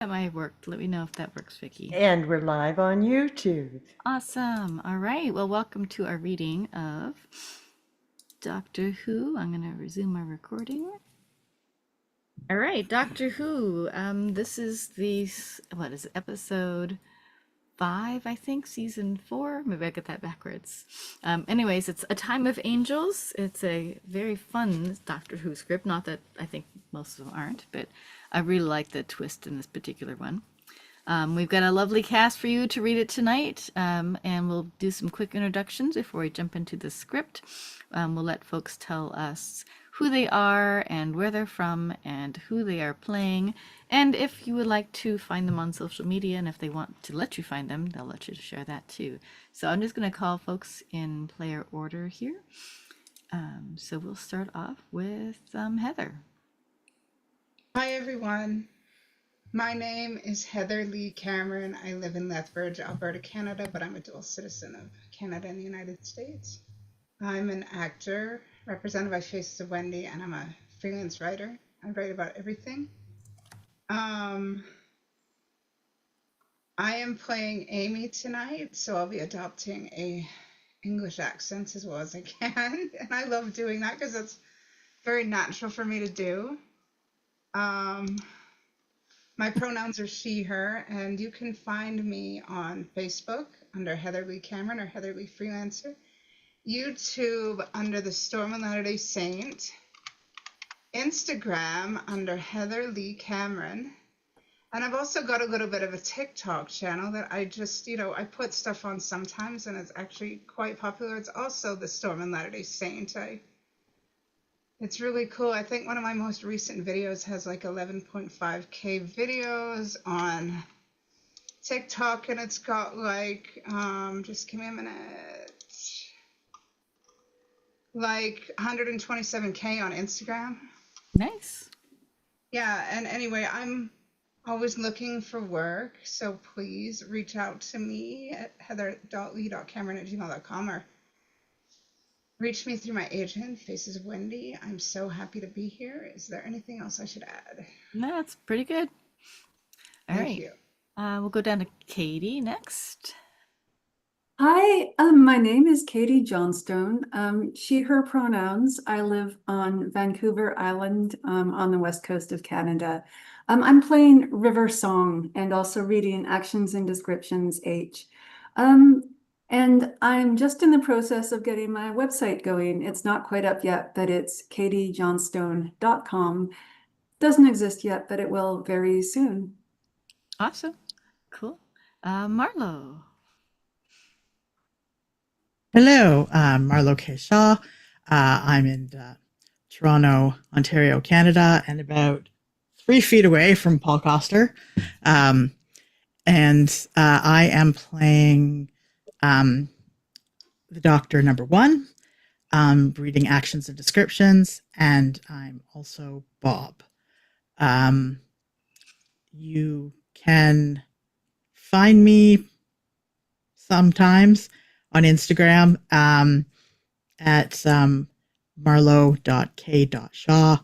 That might have worked. Let me know if that works, Vicky. And we're live on YouTube. Awesome. All right. Well, welcome to our reading of Doctor Who. I'm going to resume my recording. All right, Doctor Who. This is what is it, episode 5, I think, season 4. Maybe I get that backwards. Anyways, it's A Time of Angels. It's a very fun Doctor Who script. Not that I think most of them aren't, but I really like the twist in this particular one. We've got a lovely cast for you to read it tonight, and we'll do some quick introductions before we jump into the script. We'll let folks tell us who they are and where they're from and who they are playing, and if you would like to find them on social media, and if they want to let you find them, they'll let you share that too. So I'm just going to call folks in player order here. So we'll start off with Heather. Hi everyone, my name is Heather Lee Cameron. I live in Lethbridge, Alberta, Canada, but I'm a dual citizen of Canada and the United States. I'm an actor represented by Faces of Wendy, and I'm a freelance writer. I write about everything. I am playing Amy tonight, so I'll be adopting a English accent as well as I can, and I love doing that because it's very natural for me to do. My pronouns are she, her, and you can find me on Facebook under Heather Lee Cameron or Heather Lee Freelancer, YouTube under The Storm and Latter-day Saint, Instagram under Heather Lee Cameron, and I've also got a little bit of a TikTok channel that I just, I put stuff on sometimes, and it's actually quite popular. It's also The Storm and Latter-day Saint. It's really cool. I think one of my most recent videos has like 11.5K videos on TikTok, and it's got like, just give me a minute, like 127K on Instagram. Nice. Yeah, and anyway, I'm always looking for work, so please reach out to me at heather.lee.cameron@gmail.com or reach me through my agent, Faces of Wendy. I'm so happy to be here. Is there anything else I should add? No, that's pretty good. All Thank right. you. We'll go down to Katie next. Hi, my name is Katie Johnstone. She, her pronouns. I live on Vancouver Island, on the west coast of Canada. I'm playing River Song and also reading Actions and Descriptions H. And I'm just in the process of getting my website going. It's not quite up yet, but it's katiejohnstone.com. Doesn't exist yet, but it will very soon. Awesome. Cool. Marlo. Hello, Marlo K. Shaw. I'm in Toronto, Ontario, Canada, and about 3 feet away from Paul Coster. And I am playing the Doctor number 1, reading Actions and Descriptions, and I'm also Bob. You can find me sometimes on Instagram at marlo.k.shaw,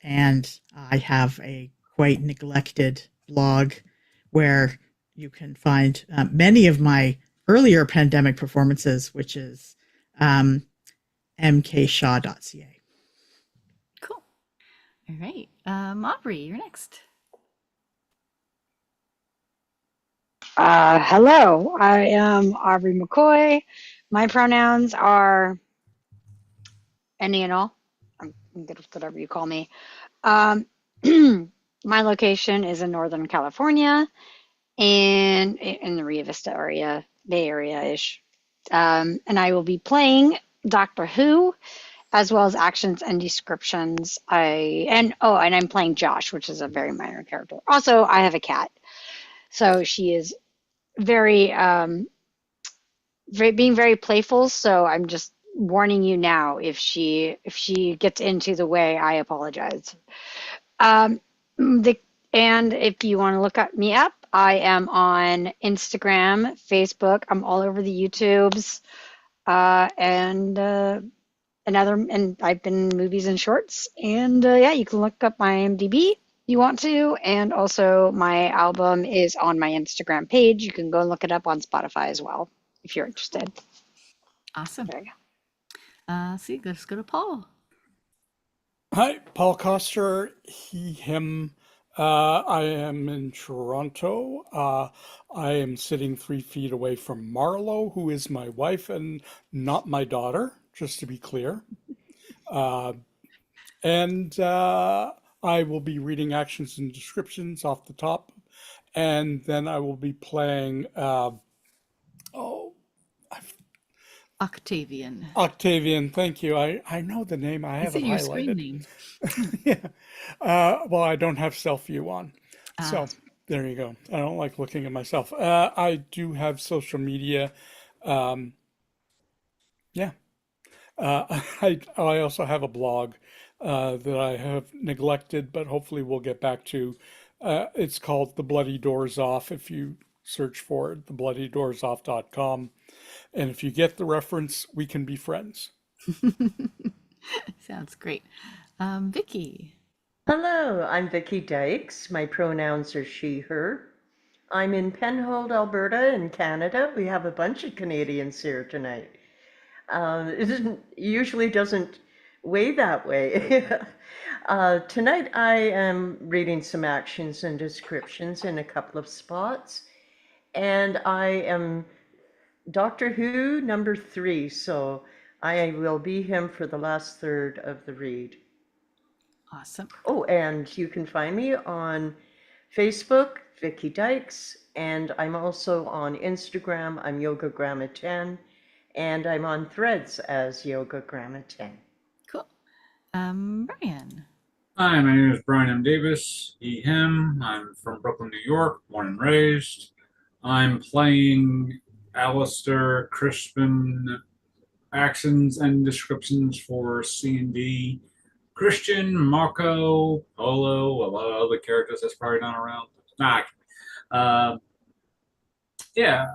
and I have a quite neglected blog where you can find many of my earlier pandemic performances, which is mkshaw.ca. Cool. All right. Aubrey, you're next. Hello, I am Aubrey McCoy. My pronouns are any and all. I'm good with whatever you call me. My location is in Northern California and in the Rio Vista area, Bay Area-ish. And I will be playing Doctor Who, as well as Actions and Descriptions. And I'm playing Josh, which is a very minor character. Also, I have a cat, so she is very being very playful, so I'm just warning you now. If she gets into the way, I apologize. And if you want to look me up, I am on Instagram, Facebook. I'm all over the YouTubes, and I've been in movies and shorts. And yeah, you can look up my IMDb. you want to. And also, my album is on my Instagram page. You can go and look it up on Spotify as well if you're interested. Awesome. There you See, let's go to Paul. Hi, Paul Coster, he, him. I am in Toronto. I am sitting 3 feet away from Marlo, who is my wife and not my daughter, just to be clear. And I will be reading actions and descriptions off the top. And then I will be playing, Octavian. Octavian. Thank you. I know the name. I have It's it in your screen highlighted. name. Yeah. Well, I don't have self-view on. So Ah, there you go. I don't like looking at myself. I do have social media. Um, yeah. I also have a blog that I have neglected, but hopefully we'll get back to. It's called The Bloody Doors Off. If you search for it, thebloodydoorsOff.com. And if you get the reference, we can be friends. sounds great. Vicky. Hello, I'm Vicky Dykes. My pronouns are she, her. I'm in Penhold, Alberta, in Canada. We have a bunch of Canadians here tonight. Usually doesn't weigh that way. Tonight I am reading some actions and descriptions in a couple of spots, and I am Doctor Who number 3, so I will be him for the last third of the read. Awesome. Oh, and you can find me on Facebook, Vicky Dykes, and I'm also on Instagram. I'm YogaGramma10, and I'm on Threads as YogaGramma10. Cool. Brian. Hi, my name is Brian M. Davis, he, him. I'm from Brooklyn, New York, born and raised. I'm playing Alistair Crispin actions and descriptions for C&D. Christian, Marco, Polo, a lot of other characters that's probably not around. Nah, yeah,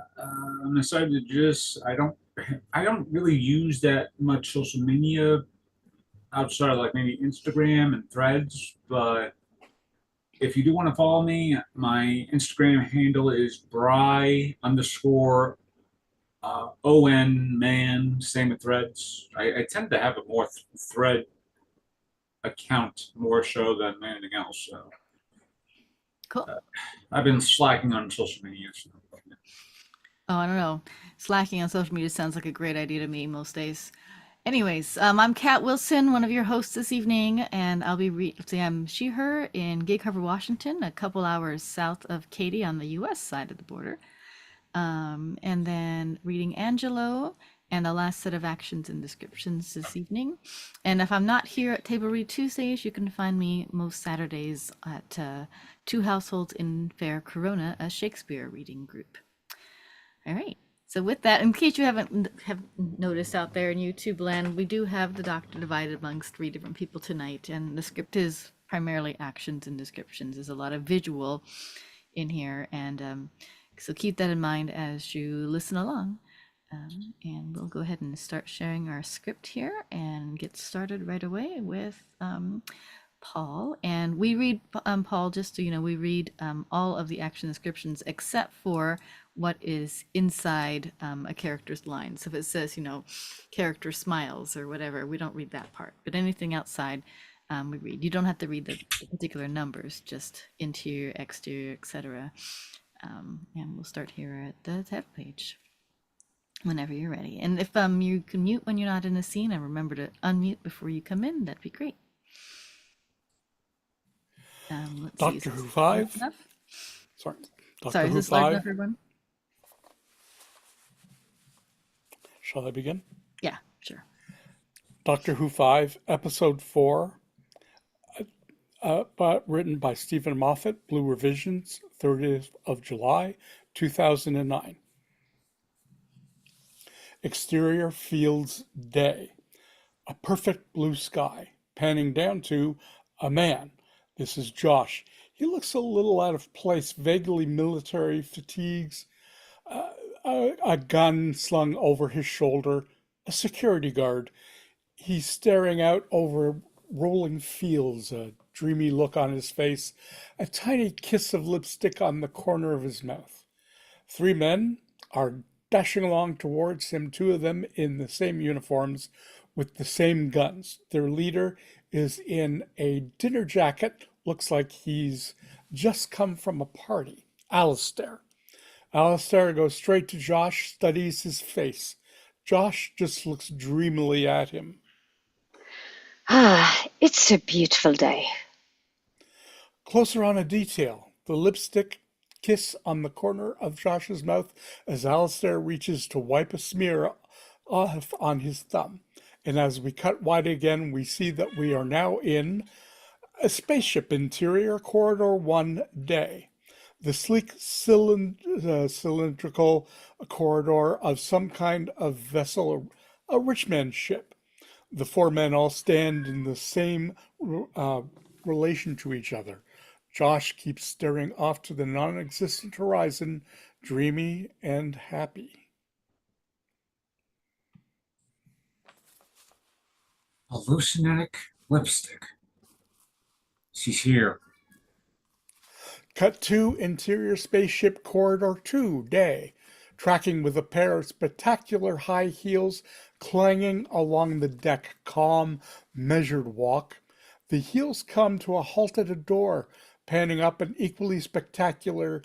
I'm excited to I don't really use that much social media outside of like maybe Instagram and Threads, but if you do want to follow me, my Instagram handle is Bry underscore ON man, same with Threads. I tend to have a more thread account more so than anything else. So Cool. I've been slacking on social media. So. Oh, I don't know. Slacking on social media sounds like a great idea to me most days. Anyways, I'm Kat Wilson, one of your hosts this evening, and I'll be I'm she, her in Gig Harbor, Washington, a couple hours south of Katy on the US side of the border. And then reading Angelo and the last set of actions and descriptions this evening. And if I'm not here at Table Read Tuesdays, you can find me most Saturdays at Two Households in Fair Corona, a Shakespeare reading group. All right. So with that, in case you haven't noticed out there in YouTube land, we do have the Doctor divided amongst 3 different people tonight, and the script is primarily actions and descriptions. There's a lot of visual in here, and so keep that in mind as you listen along. And we'll go ahead and start sharing our script here and get started right away with Paul. And we read, Paul, just so you know, we read all of the action descriptions except for what is inside a character's line. So if it says, you know, character smiles or whatever, we don't read that part. But anything outside, we read. You don't have to read the particular numbers, just interior, exterior, etc. And we'll start here at the tab page whenever you're ready. And if you can mute when you're not in the scene, and remember to unmute before you come in, that'd be great. Let's see, Doctor Who 5. enough? Sorry. Doctor Sorry, is Who this large 5. enough, everyone? Shall I begin? Yeah, sure. Doctor Who 5, Episode 4, written by Stephen Moffat, Blue Revisions, 30th of July, 2009. Exterior Fields Day. A perfect blue sky, panning down to a man. This is Josh. He looks a little out of place, vaguely military fatigues, a gun slung over his shoulder, a security guard. He's staring out over rolling fields, a dreamy look on his face, a tiny kiss of lipstick on the corner of his mouth. Three men are dashing along towards him, two of them in the same uniforms with the same guns. Their leader is in a dinner jacket, looks like he's just come from a party. Alistair. Alistair goes straight to Josh, studies his face. Josh just looks dreamily at him. Ah, it's a beautiful day. Closer on a detail, the lipstick kiss on the corner of Josh's mouth as Alistair reaches to wipe a smear off on his thumb. And as we cut wide again, we see that we are now in a spaceship interior, corridor 1 day. The sleek cylindrical corridor of some kind of vessel, a rich man's ship. The four men all stand in the same relation to each other. Josh keeps staring off to the non-existent horizon, dreamy and happy. Hallucinogenic lipstick. She's here. Cut to interior spaceship corridor 2 day, tracking with a pair of spectacular high heels clanging along the deck, calm, measured walk. The heels come to a halt at a door, panning up an equally spectacular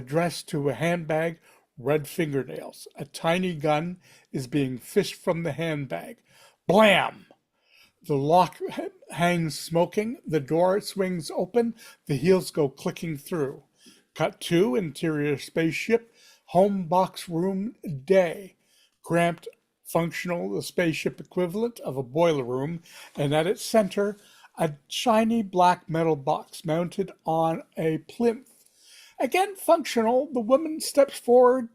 dress to a handbag, red fingernails. A tiny gun is being fished from the handbag. Blam! The lock hangs smoking, the door swings open, the heels go clicking through. Cut to interior spaceship, home box room day. Cramped, functional, the spaceship equivalent of a boiler room, and at its center, a shiny black metal box mounted on a plinth. Again functional, the woman steps forward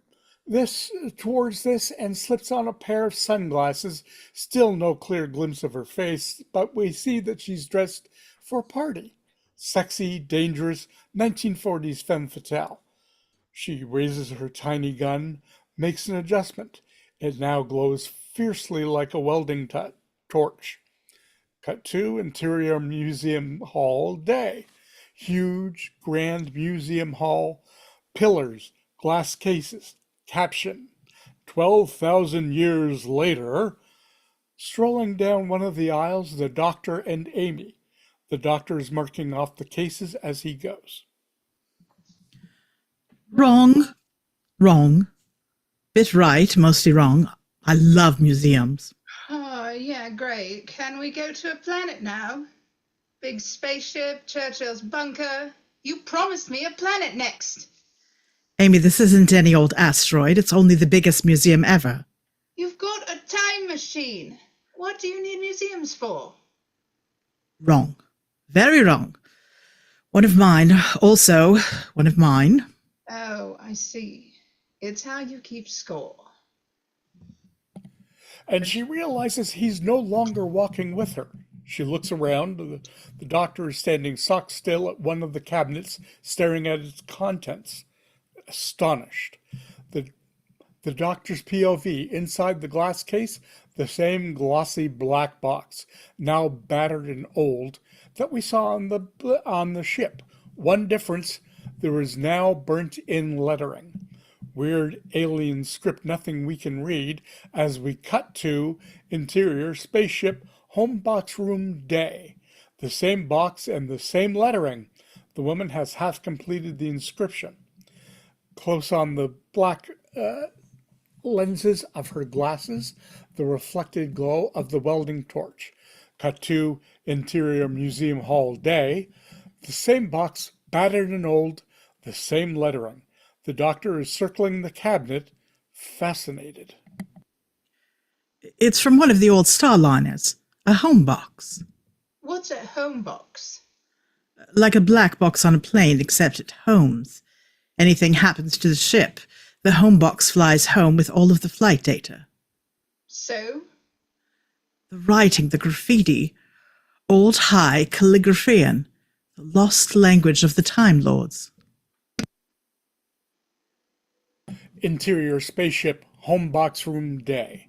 towards this and slips on a pair of sunglasses. Still no clear glimpse of her face, but we see that she's dressed for a party. Sexy, dangerous, 1940s femme fatale. She raises her tiny gun, makes an adjustment. It now glows fiercely like a welding torch. Cut to interior museum hall day. Huge, grand museum hall, pillars, glass cases. Caption, 12,000 years later, strolling down one of the aisles, the doctor and Amy. The doctor is marking off the cases as he goes. Wrong. Wrong. Bit right, mostly wrong. I love museums. Oh, yeah, great. Can we go to a planet now? Big spaceship, Churchill's bunker. You promised me a planet next. Amy, this isn't any old asteroid. It's only the biggest museum ever. You've got a time machine. What do you need museums for? Wrong. Very wrong. One of mine. Also, one of mine. Oh, I see. It's how you keep score. And she realizes he's no longer walking with her. She looks around. The doctor is standing stock still at one of the cabinets, staring at its contents, astonished. The doctor's POV, inside the glass case, the same glossy black box, now battered and old, that we saw on the ship. One difference, there is now burnt-in lettering. Weird alien script, nothing we can read, as we cut to interior spaceship home box room day. The same box and the same lettering. The woman has half completed the inscription. Close on the black lenses of her glasses, the reflected glow of the welding torch. Cut to interior museum hall day. The same box, battered and old, the same lettering. The doctor is circling the cabinet, fascinated. It's from one of the old Starliners. A home box. What's a home box? Like a black box on a plane, except at homes. Anything happens to the ship, the home box flies home with all of the flight data. So? The writing, the graffiti, old high calligraphian, the lost language of the Time Lords. Interior spaceship home box room day.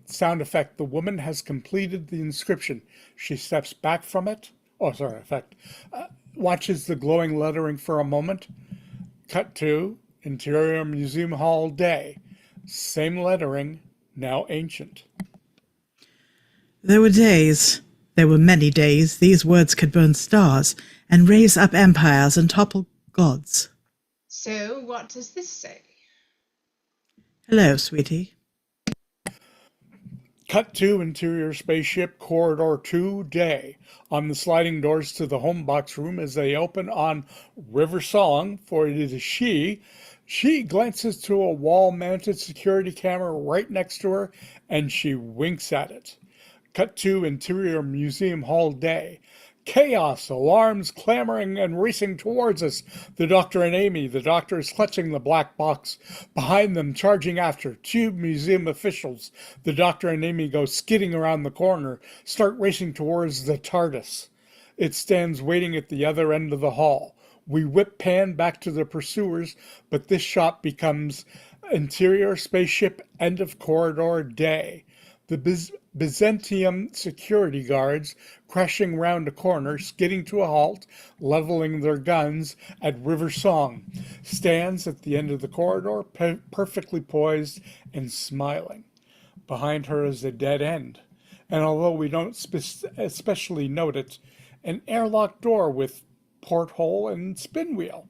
Sound effect, the woman has completed the inscription. She steps back from it, oh, sorry, effect, watches the glowing lettering for a moment. Cut to Interior Museum Hall day. Same lettering, now ancient. There were many days, these words could burn stars and raise up empires and topple gods. So, what does this say? Hello, sweetie. Cut to Interior Spaceship Corridor 2 day. On the sliding doors to the home box room as they open on River Song, for it is she. She glances to a wall-mounted security camera right next to her, and she winks at it. Cut to Interior Museum Hall day. Chaos, alarms clamoring and racing towards us. The Doctor and Amy. The Doctor is clutching the black box. Behind them, charging after, two museum officials. The Doctor and Amy go skidding around the corner, start racing towards the TARDIS. It stands waiting at the other end of the hall. We whip pan back to the pursuers, but this shot becomes Interior Spaceship End of Corridor day. The Byzantium security guards crashing round a corner, skidding to a halt, leveling their guns at River Song, stands at the end of the corridor, perfectly poised and smiling. Behind her is a dead end, and although we don't especially note it, an airlock door with porthole and spin wheel.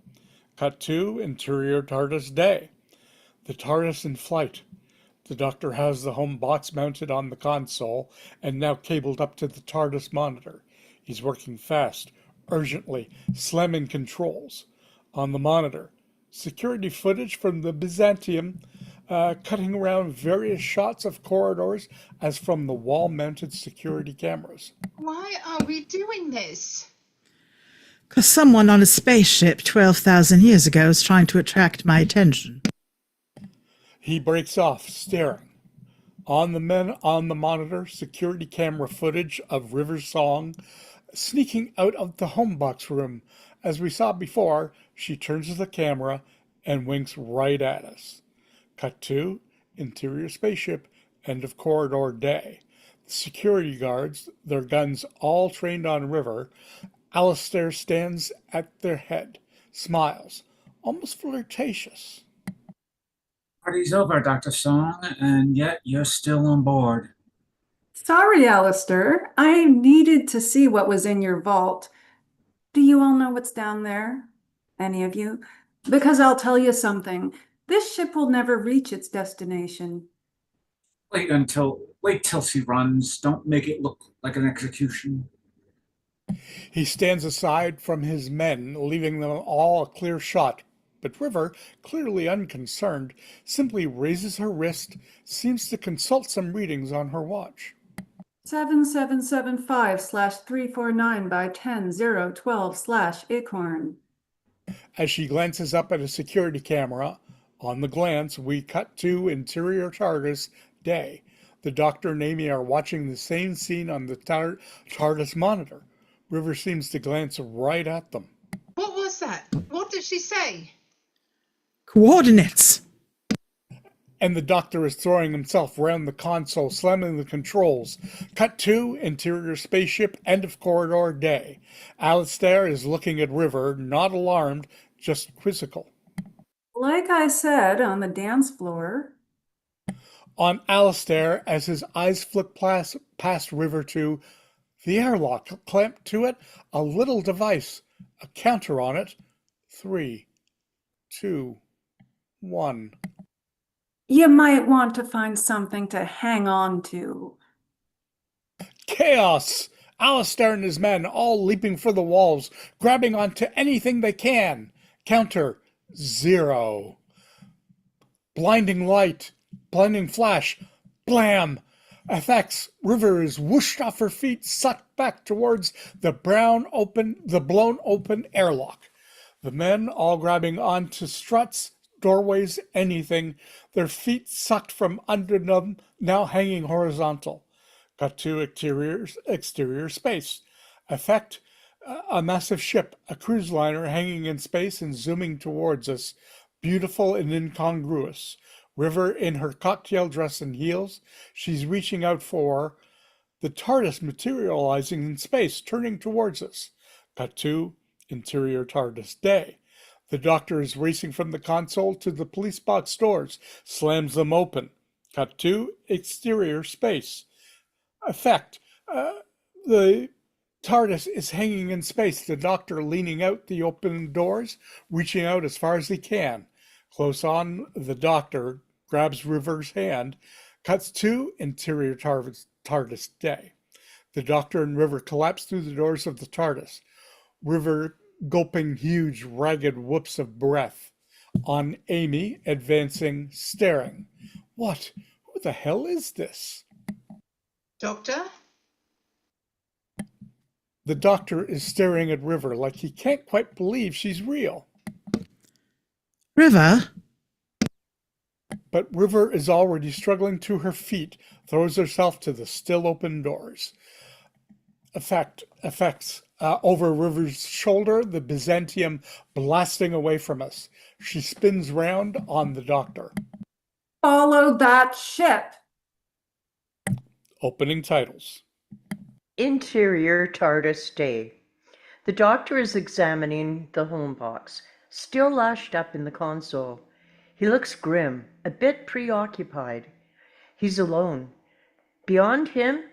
Cut to Interior TARDIS day. The TARDIS in flight. The Doctor has the home box mounted on the console and now cabled up to the TARDIS monitor. He's working fast, urgently, slamming controls. On the monitor, security footage from the Byzantium, cutting around various shots of corridors as from the wall-mounted security cameras. Why are we doing this? 'Cause someone on a spaceship 12,000 years ago is trying to attract my attention. He breaks off, staring. On the monitor, security camera footage of River Song sneaking out of the home box room. As we saw before, she turns to the camera and winks right at us. Cut to Interior Spaceship, End of Corridor day. The security guards, their guns all trained on River. Alistair stands at their head, smiles, almost flirtatious. Party's over, Dr. Song, and yet you're still on board. Sorry, Alistair. I needed to see what was in your vault. Do you all know what's down there? Any of you? Because I'll tell you something. This ship will never reach its destination. Wait till she runs. Don't make it look like an execution. He stands aside from his men, leaving them all a clear shot. But River, clearly unconcerned, simply raises her wrist, seems to consult some readings on her watch. 7775/349 by 10012/Acorn. As she glances up at a security camera, on the glance, we cut to Interior TARDIS day. The Doctor and Amy are watching the same scene on the TARDIS monitor. River seems to glance right at them. What was that? What did she say? Coordinates! And the Doctor is throwing himself around the console, slamming the controls. Cut to Interior Spaceship, End of Corridor day. Alistair is looking at River, not alarmed, just quizzical. Like I said, on the dance floor. On Alistair, as his eyes flick past River to the airlock, clamped to it, a little device, a counter on it. 3, 2, 1. You might want to find something to hang on to. Chaos! Alistair and his men all leaping for the walls, grabbing onto anything they can. Counter 0. Blinding light, blinding flash, blam! Effects. River is whooshed off her feet, sucked back towards the blown open airlock. The men all grabbing onto struts, doorways, anything, their feet sucked from under them, now hanging horizontal. Cut to exterior space. Effect, a massive ship, a cruise liner hanging in space and zooming towards us, beautiful and incongruous. River in her cocktail dress and heels, she's reaching out for The TARDIS materializing in space, turning towards us. Cut to interior TARDIS day. The Doctor is racing from the console to the police box doors, slams them open. Cut to exterior space. Effect. The TARDIS is hanging in space, the Doctor leaning out the open doors, reaching out as far as he can. Close on, the Doctor grabs River's hand. Cuts to interior TARDIS day. The Doctor and River collapse through the doors of the TARDIS. River gulping huge, ragged whoops of breath. On Amy, advancing, staring. What? Who the hell is this? Doctor? The Doctor is staring at River like he can't quite believe she's real. River? But River is already struggling to her feet, throws herself to the still open doors. Effects over River's shoulder, the Byzantium blasting away from us. She spins round on the Doctor. Follow that ship. Opening titles. Interior TARDIS day. The Doctor is examining the home box, still lashed up in the console. He looks grim, a bit preoccupied. He's alone. Beyond him,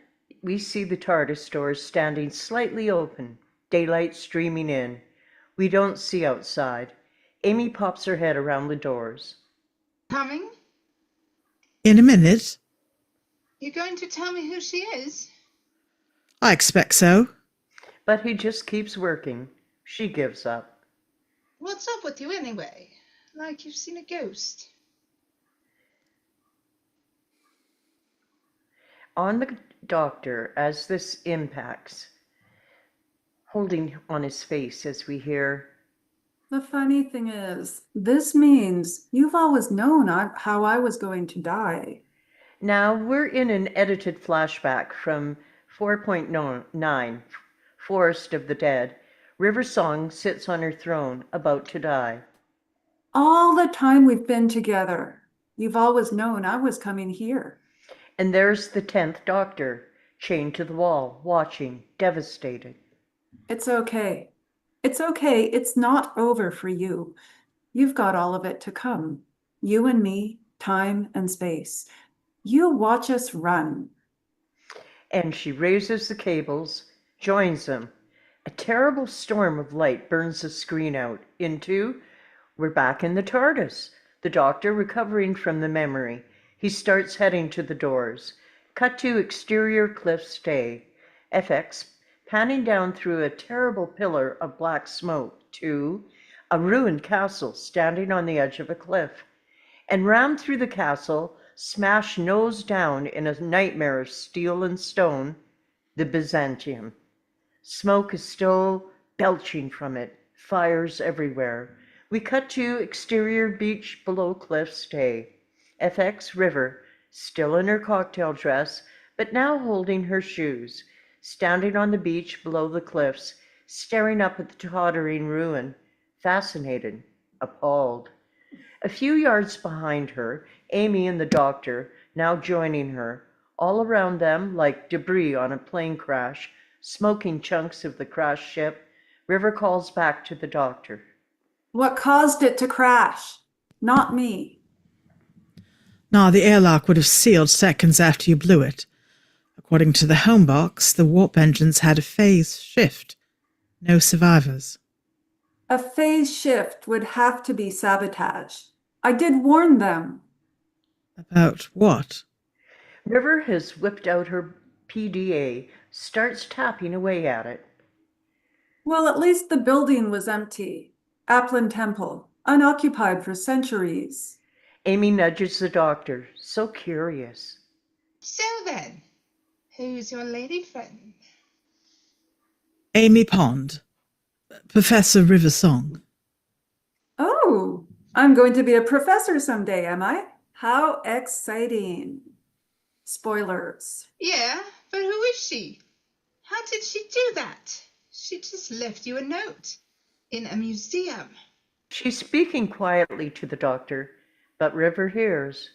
we see the TARDIS doors standing slightly open, daylight streaming in. We don't see outside. Amy pops her head around the doors. Coming? In a minute. You going to tell me who she is? I expect so. But he just keeps working. She gives up. What's up with you anyway? Like you've seen a ghost. On the Doctor, as this impacts, holding on his face as we hear, The funny thing is, this means you've always known how I was going to die. now we're in an edited flashback from 4.9, Forest of the Dead. River Song sits on her throne, about to die. All the time we've been together, you've always known I was coming here. And there's the 10th Doctor, chained to the wall, watching, devastated. It's okay. It's okay. It's not over for you. You've got all of it to come. You and me, time and space. You watch us run. And she raises the cables, joins them. A terrible storm of light burns the screen out into, we're back in the TARDIS. The Doctor recovering from the memory. He starts heading to the doors. Cut to exterior cliffs day. FX panning down through a terrible pillar of black smoke to a ruined castle standing on the edge of a cliff. And round through the castle, smash nose down in a nightmare of steel and stone, the Byzantium. Smoke is still belching from it, fires everywhere. We cut to exterior beach below cliffs day. FX River, still in her cocktail dress, but now holding her shoes, standing on the beach below the cliffs, staring up at the tottering ruin, fascinated, appalled. A few yards behind her, Amy and the Doctor, now joining her, all around them like debris on a plane crash, smoking chunks of the crashed ship. River calls back to the Doctor. What caused it to crash? Not me. No, the airlock would have sealed seconds after you blew it. According to the home box, the warp engines had a phase shift. No survivors. A phase shift would have to be sabotage. I did warn them. About what? River has whipped out her PDA, starts tapping away at it. Well, at least the building was empty. Applin Temple, unoccupied for centuries. Amy nudges the Doctor, so curious. So then, who's your lady friend? Amy Pond. Professor River Song. Oh, I'm going to be a professor someday, am I? How exciting. Spoilers. Yeah, but who is she? How did she do that? She just left you a note in a museum. She's speaking quietly to the Doctor, but River hears.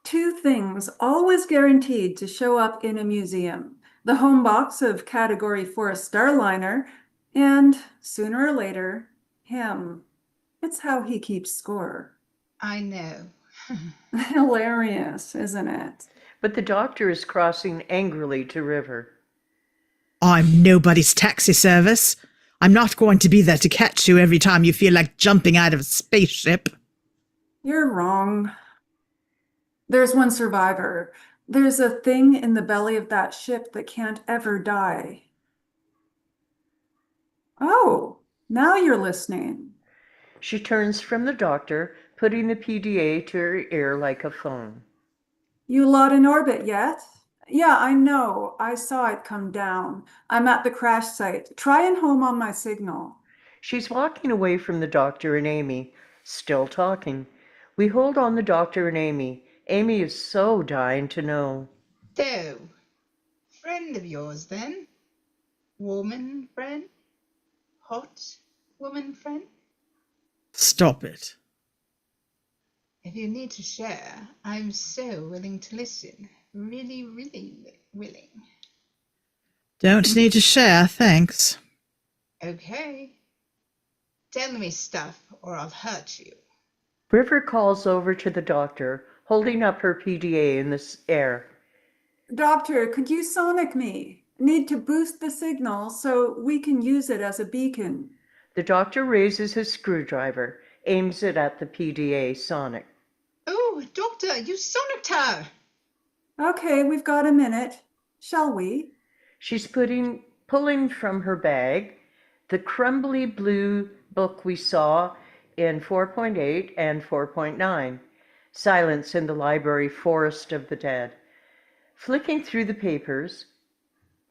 Two things always guaranteed to show up in a museum. the home box of Category 4 Starliner, and sooner or later, him. It's how he keeps score. I know. Hilarious, isn't it? But the doctor is crossing angrily to River. I'm nobody's taxi service. I'm not going to be there to catch you every time you feel like jumping out of a spaceship. You're wrong. There's one survivor. There's a thing in the belly of that ship that can't ever die. Oh, now you're listening. She turns from the doctor, putting the PDA to her ear like a phone. You lot in orbit yet? Yeah, I know. I saw it come down. I'm at the crash site. Try and home on my signal. She's walking away from the doctor and Amy, still talking. We hold on the doctor and Amy. Amy is so dying to know. So, friend of yours then? Woman friend? Hot woman friend? Stop it. If you need to share, I'm so willing to listen. Really, really willing. Don't need to share, thanks. Okay. Tell me stuff or I'll hurt you. River calls over to the doctor, holding up her PDA in the air. Doctor, could you sonic me? Need to boost the signal so we can use it as a beacon. The doctor raises his screwdriver, aims it at the PDA sonic. Oh, doctor, you sonicked her! Okay, we've got a minute. Shall we? She's pulling from her bag the crumbly blue book we saw in 4.8 and 4.9, Silence in the Library Forest of the Dead. Flicking through the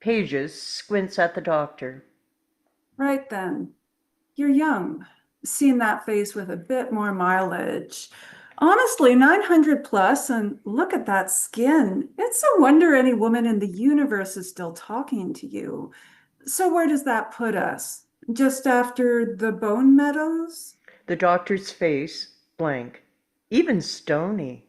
pages, squints at the doctor. Right then. You're young. Seen that face with a bit more mileage. Honestly, 900 plus, and look at that skin. It's a wonder any woman in the universe is still talking to you. So where does that put us? Just after the Bone Meadows? The doctor's face, blank, even stony.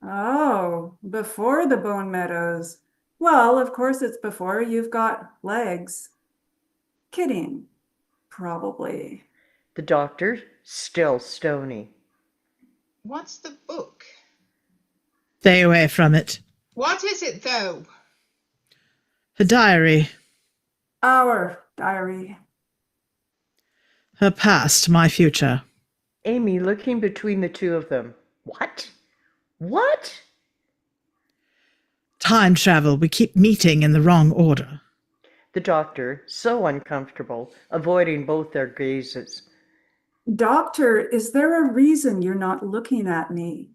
Oh, before the Bone Meadows. Well, of course it's before you've got legs. Kidding, probably. The doctor, still stony. What's the book? Stay away from it. What is it, though? Her diary. Our diary. Her past, my future. Amy looking between the two of them. What? What? Time travel. We keep meeting in the wrong order. The doctor, so uncomfortable, avoiding both their gazes. Doctor, is there a reason you're not looking at me?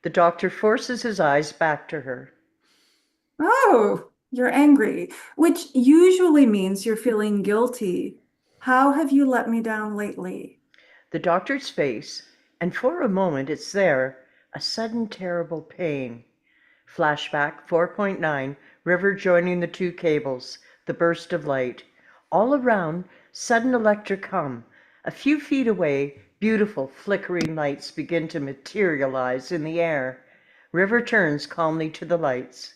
The doctor forces his eyes back to her. Oh, you're angry, which usually means you're feeling guilty. How have you let me down lately? The doctor's face, and for a moment it's there, a sudden terrible pain. Flashback 4.9, River joining the two cables, the burst of light. All around, sudden electric hum. A few feet away, beautiful flickering lights begin to materialize in the air. River turns calmly to the lights.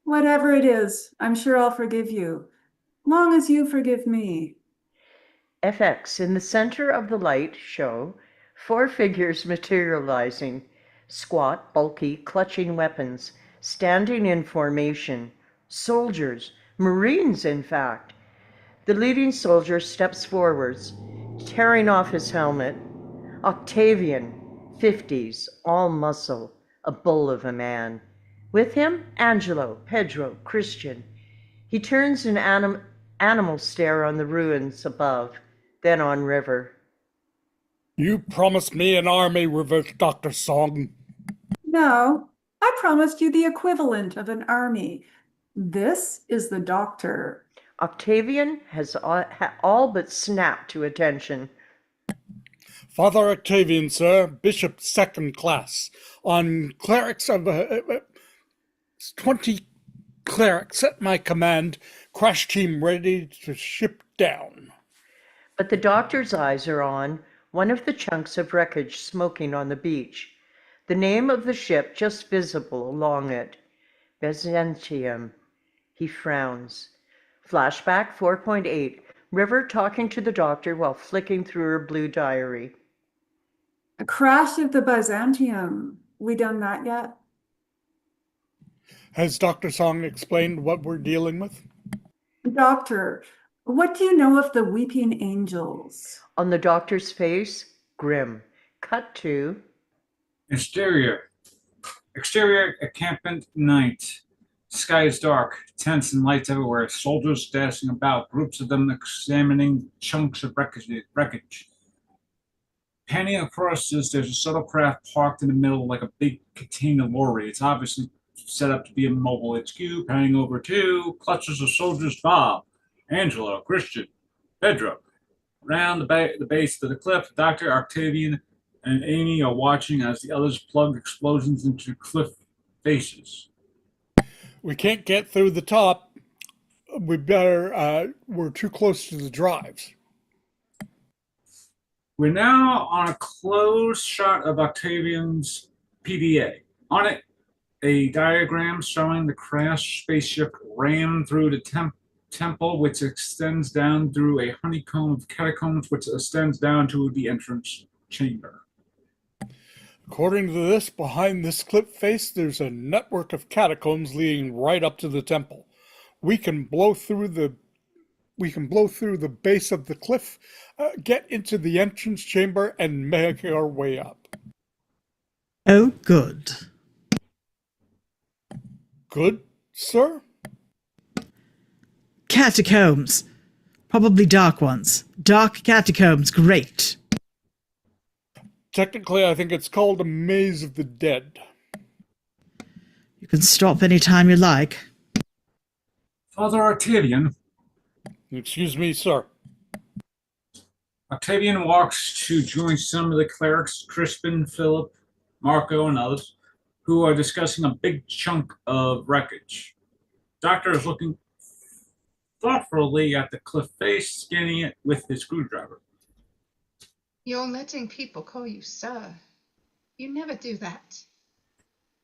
Whatever it is, I'm sure I'll forgive you. Long as you forgive me. FX, in the center of the light show, 4 figures materializing, squat, bulky, clutching weapons, standing in formation. Soldiers, Marines in fact. The leading soldier steps forwards, tearing off his helmet. Octavian, 50s, all muscle, a bull of a man. With him, Angelo, Pedro, Christian. He turns an animal stare on the ruins above, then on River. You promised me an army, River Dr. Song. No, I promised you the equivalent of an army. This is the doctor. Octavian has all but snapped to attention. Father Octavian, sir, Bishop second class, on clerics of 20 clerics at my command, crash team ready to ship down. But the doctor's eyes are on one of the chunks of wreckage smoking on the beach. The name of the ship just visible along it, Byzantium. He frowns. Flashback 4.8. River talking to the doctor while flicking through her blue diary. A crash of the Byzantium. We done that yet? Has Dr. Song explained what we're dealing with? Doctor, what do you know of the weeping angels? On the doctor's face, grim. Cut to Exterior. Exterior encampment night. Sky is dark, tents and lights everywhere. Soldiers dashing about, groups of them examining chunks of wreckage. Panning across this, there's a shuttlecraft parked in the middle like a big container lorry. It's obviously set up to be a mobile HQ. Panning over to clusters of soldiers: Bob, Angelo, Christian, Pedro. Around the base of the cliff, Dr. Octavian and Amy are watching as the others plug explosions into cliff faces. We can't get through the top. We're too close to the drives. We're now on a close shot of Octavian's PDA. On it, a diagram showing the crashed spaceship rammed through the temple, which extends down through a honeycomb of catacombs, which extends down to the entrance chamber. According to this, behind this cliff face, there's a network of catacombs leading right up to the temple. We can blow through the base of the cliff, get into the entrance chamber, and make our way up. Oh, good. Good, sir? Catacombs. Probably dark ones. Dark catacombs, great. Technically, I think it's called a maze of the dead. You can stop any time you like. Father Octavian. Excuse me, sir. Octavian walks to join some of the clerics, Crispin, Philip, Marco, and others, who are discussing a big chunk of wreckage. Doctor is looking thoughtfully at the cliff face, scanning it with his screwdriver. You're letting people call you sir. You never do that.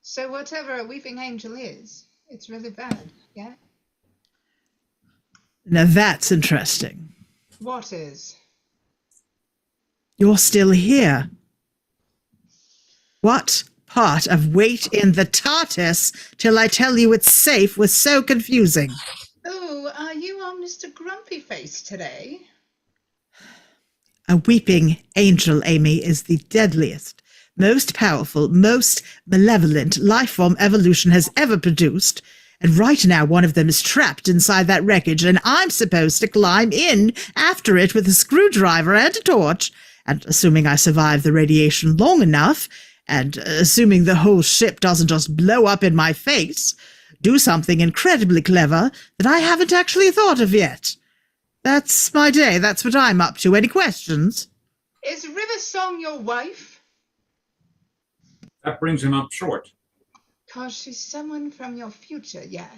So whatever a weeping angel is, it's really bad, yeah? Now that's interesting. What is? You're still here. What part of wait in the TARDIS till I tell you it's safe was so confusing? Oh, are you on Mr. Grumpy Face today? A weeping angel, Amy, is the deadliest, most powerful, most malevolent life form evolution has ever produced. And right now, one of them is trapped inside that wreckage, and I'm supposed to climb in after it with a screwdriver and a torch. And assuming I survive the radiation long enough, and assuming the whole ship doesn't just blow up in my face, do something incredibly clever that I haven't actually thought of yet. That's my day. That's what I'm up to. Any questions? Is River Song your wife? That brings him up short. 'Cause she's someone from your future, yeah.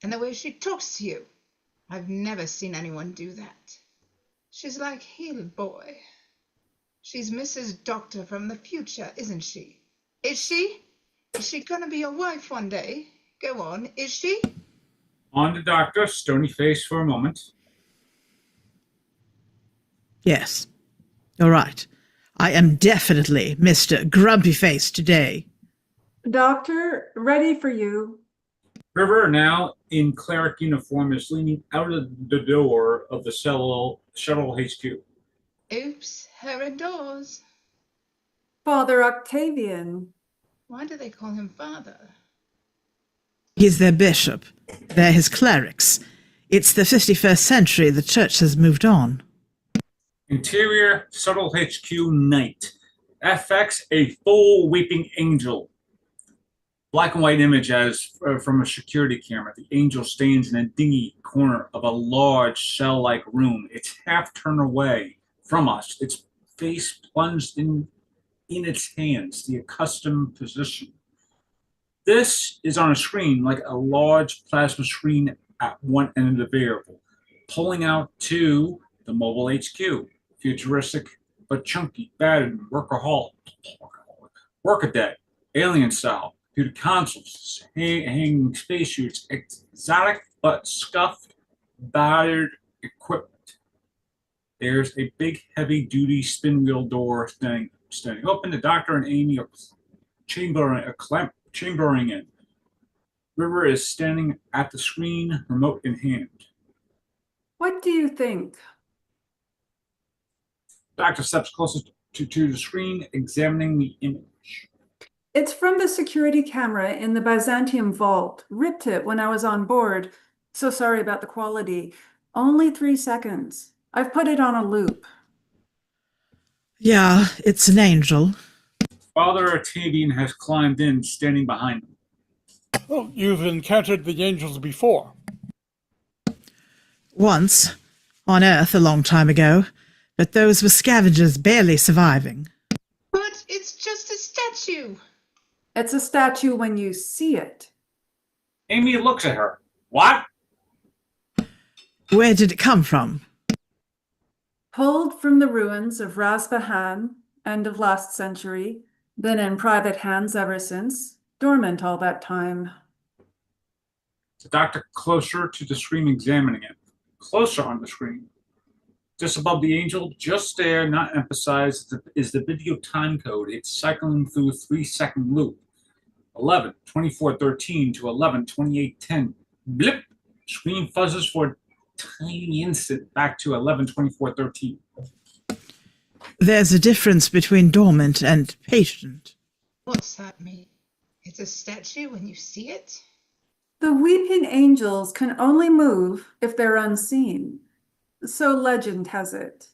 And the way she talks to you, I've never seen anyone do that. She's like Heel Boy. She's Mrs. Doctor from the future, isn't she? Is she? Is she gonna be your wife one day? Go on, is she? On the doctor, stony face for a moment. Yes. All right. I am definitely Mr. Grumpy Face today. Doctor, ready for you. River, now in cleric uniform, is leaning out of the door of the shuttle HQ. Oops, her indoors. Father Octavian. Why do they call him father? He's their bishop. They're his clerics. It's the 51st century. The church has moved on. Interior Shuttle HQ night. FX, a full weeping angel. Black and white image as from a security camera. The angel stands in a dingy corner of a large cell-like room. It's half turned away from us. Its face plunged in its hands, the accustomed position. This is on a screen like a large plasma screen at one end of the variable, pulling out to the mobile HQ. Futuristic but chunky, battered, workaday, alien style, computer consoles, hanging spacesuits, exotic but scuffed, battered equipment. There's a big, heavy-duty spin wheel door standing open. The doctor and Amy are chambering in. River is standing at the screen, remote in hand. What do you think? Doctor steps closer to the screen, examining the image. It's from the security camera in the Byzantium vault. Ripped it when I was on board. So sorry about the quality. Only 3 seconds. I've put it on a loop. Yeah, it's an angel. Father Octavian has climbed in, standing behind him. Oh, you've encountered the angels before. Once, on Earth a long time ago, but those were scavengers barely surviving. But it's just a statue. It's a statue when you see it. Amy looks at her. What? Where did it come from? Pulled from the ruins of Rasbahan, end of last century. Been in private hands ever since. Dormant all that time. The doctor closer to the screen, examining it. Closer on the screen. Just above the angel, just there, not emphasized, is the video time code. It's cycling through a 3-second loop. 11:24:13 to 11:28:10. Blip! Screen fuzzes for a tiny instant back to 11:24:13. There's a difference between dormant and patient. What's that mean? It's a statue when you see it? The weeping angels can only move if they're unseen. So legend has it.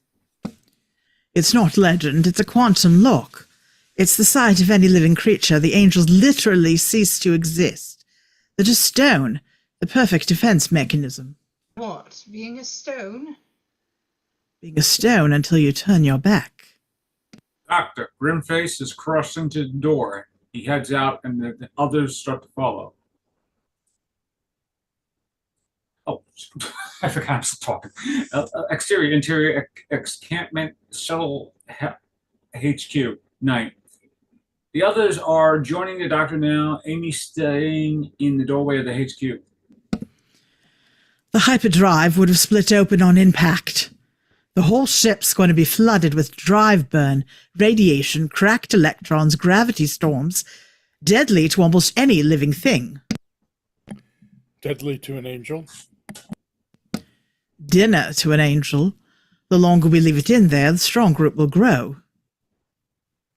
It's not legend, it's a quantum lock. It's the sight of any living creature. The angels literally cease to exist. They're just stone, the perfect defense mechanism. What, being a stone? Being a stone until you turn your back. Doctor, Grimface is crossing to the door. He heads out, and the others start to follow. Oh, I forgot I'm still talking. Exterior, interior, encampment, shuttle, HQ, night. The others are joining the doctor now. Amy staying in the doorway of the HQ. The hyperdrive would have split open on impact. The whole ship's going to be flooded with drive burn, radiation, cracked electrons, gravity storms, deadly to almost any living thing. Deadly to an angel. Dinner to an angel. The longer we leave it in there, the stronger it will grow.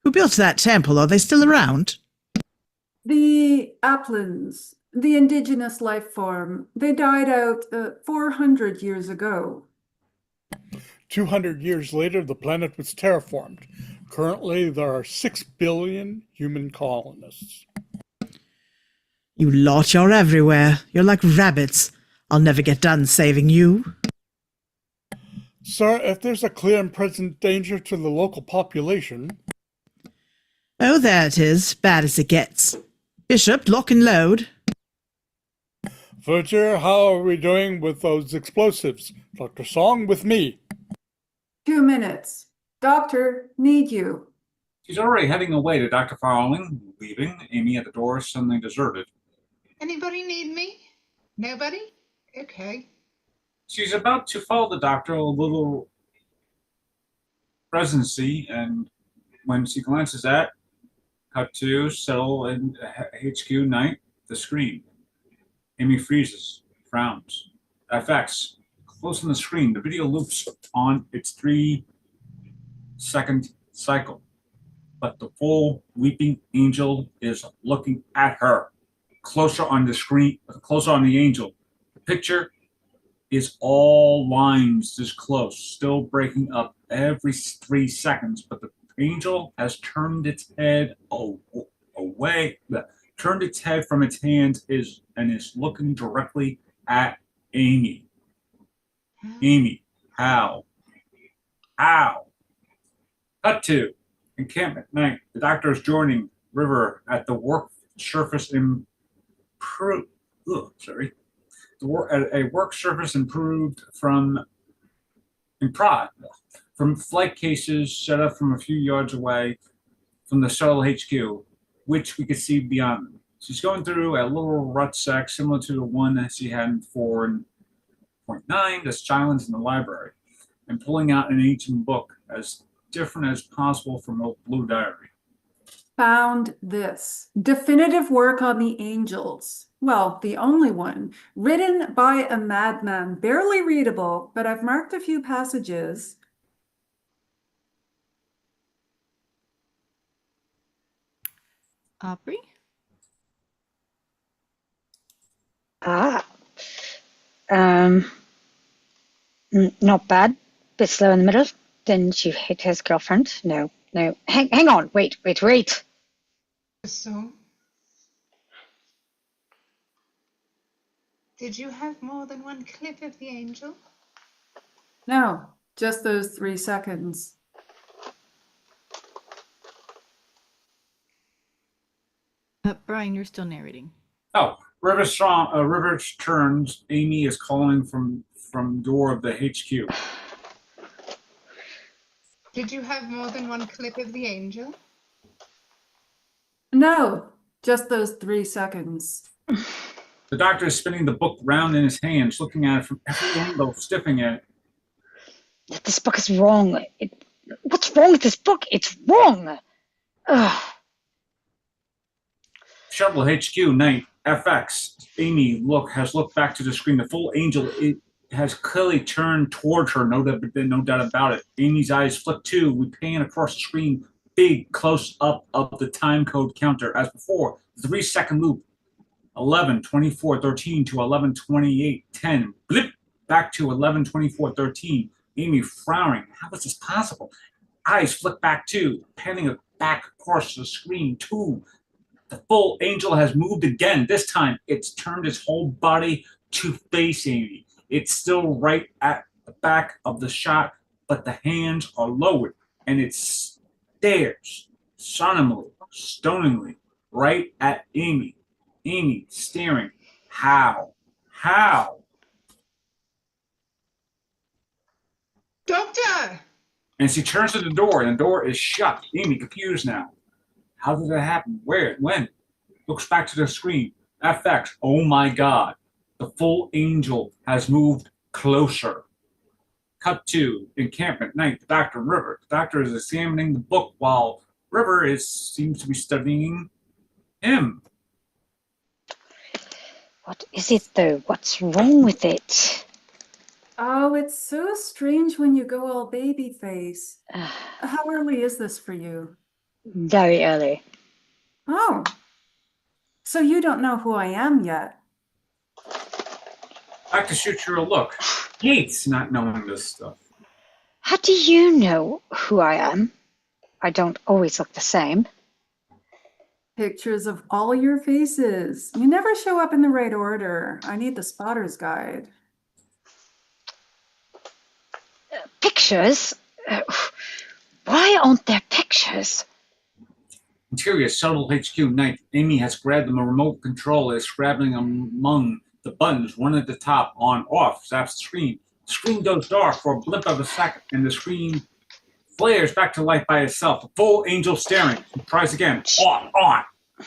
Who built that temple? Are they still around? The Applins, the indigenous life form, they died out 400 years ago. 200 years later, the planet was terraformed. Currently, there are 6 billion human colonists. You lot, you're everywhere. You're like rabbits. I'll never get done saving you. Sir, if there's a clear and present danger to the local population... Oh, there it is. Bad as it gets. Bishop, lock and load. Verger, how are we doing with those explosives? Dr. Song, with me. 2 minutes. Doctor, need you. She's already heading away to Dr. Farling, leaving. Amy at the door, suddenly deserted. Anybody need me? Nobody? Okay. She's about to follow the doctor a little presidency, and when she glances at, cut to, settle in HQ night, the screen. Amy freezes, frowns. FX, close on the screen, the video loops on its 3-second cycle. But the full weeping angel is looking at her. Closer on the screen, closer on the angel. The picture is all lines this close, still breaking up every 3 seconds, but the angel has turned its head away, turned its head from its hands and is looking directly at Amy. Amy, how? How? Cut to encampment night. The doctor is joining River at the work surface improved. A work surface improved from flight cases set up from a few yards away from the shuttle HQ, which we could see beyond them. She's going through a little rucksack similar to the one that she had in 4.9, the Silence in the library, and pulling out an ancient book as different as possible from a blue diary. Found this definitive work on the angels. Well, the only one, written by a madman, barely readable, but I've marked a few passages. Aubrey? Ah, not bad. Bit slow in the middle. Then she hit his girlfriend. No. Hang on. Wait. So, did you have more than one clip of the angel? No, just those 3 seconds. Brian, you're still narrating. Oh, River turns. Amy is calling from door of the HQ. Did you have more than one clip of the angel? No, just those 3 seconds. The doctor is spinning the book round in his hands, looking at it from every angle, sniffing at it. This book is wrong. What's wrong with this book? It's wrong. Ugh. Shuttle HQ, night, FX. Amy has looked back to the screen. The full angel has clearly turned towards her, no doubt about it. Amy's eyes flick too. We pan across the screen, big close up of the time code counter. As before, 3-second loop. 11:24:13 to 11:28:10. Blip back to 11:24:13. Amy frowning. How is this possible? Eyes flick back too, panning back across the screen too. The full angel has moved again. This time, it's turned its whole body to face Amy. It's still right at the back of the shot, but the hands are lowered, and it stares solemnly, stoningly, right at Amy. Amy staring. How? Doctor! And she turns to the door, and the door is shut. Amy confused now. How did that happen? Where? When? Looks back to the screen. FX. Oh my God. The full angel has moved closer. Cut to encampment night. The doctor and River. The doctor is examining the book while River seems to be studying him. What is it though? What's wrong with it? Oh, it's so strange when you go all baby face. Ugh. How early is this for you? Very early. Oh, so you don't know who I am yet? I could shoot you a look. Hates not knowing this stuff. How do you know who I am? I don't always look the same. Pictures of all your faces. You never show up in the right order. I need the spotter's guide. Pictures? Why aren't there pictures? Interior Shuttle HQ night. Amy has grabbed the remote control and is scrabbling among the buttons, one at the top, on, off, zaps the screen. The screen goes dark for a blip of a second, and the screen flares back to life by itself. The full angel staring. She tries again. On.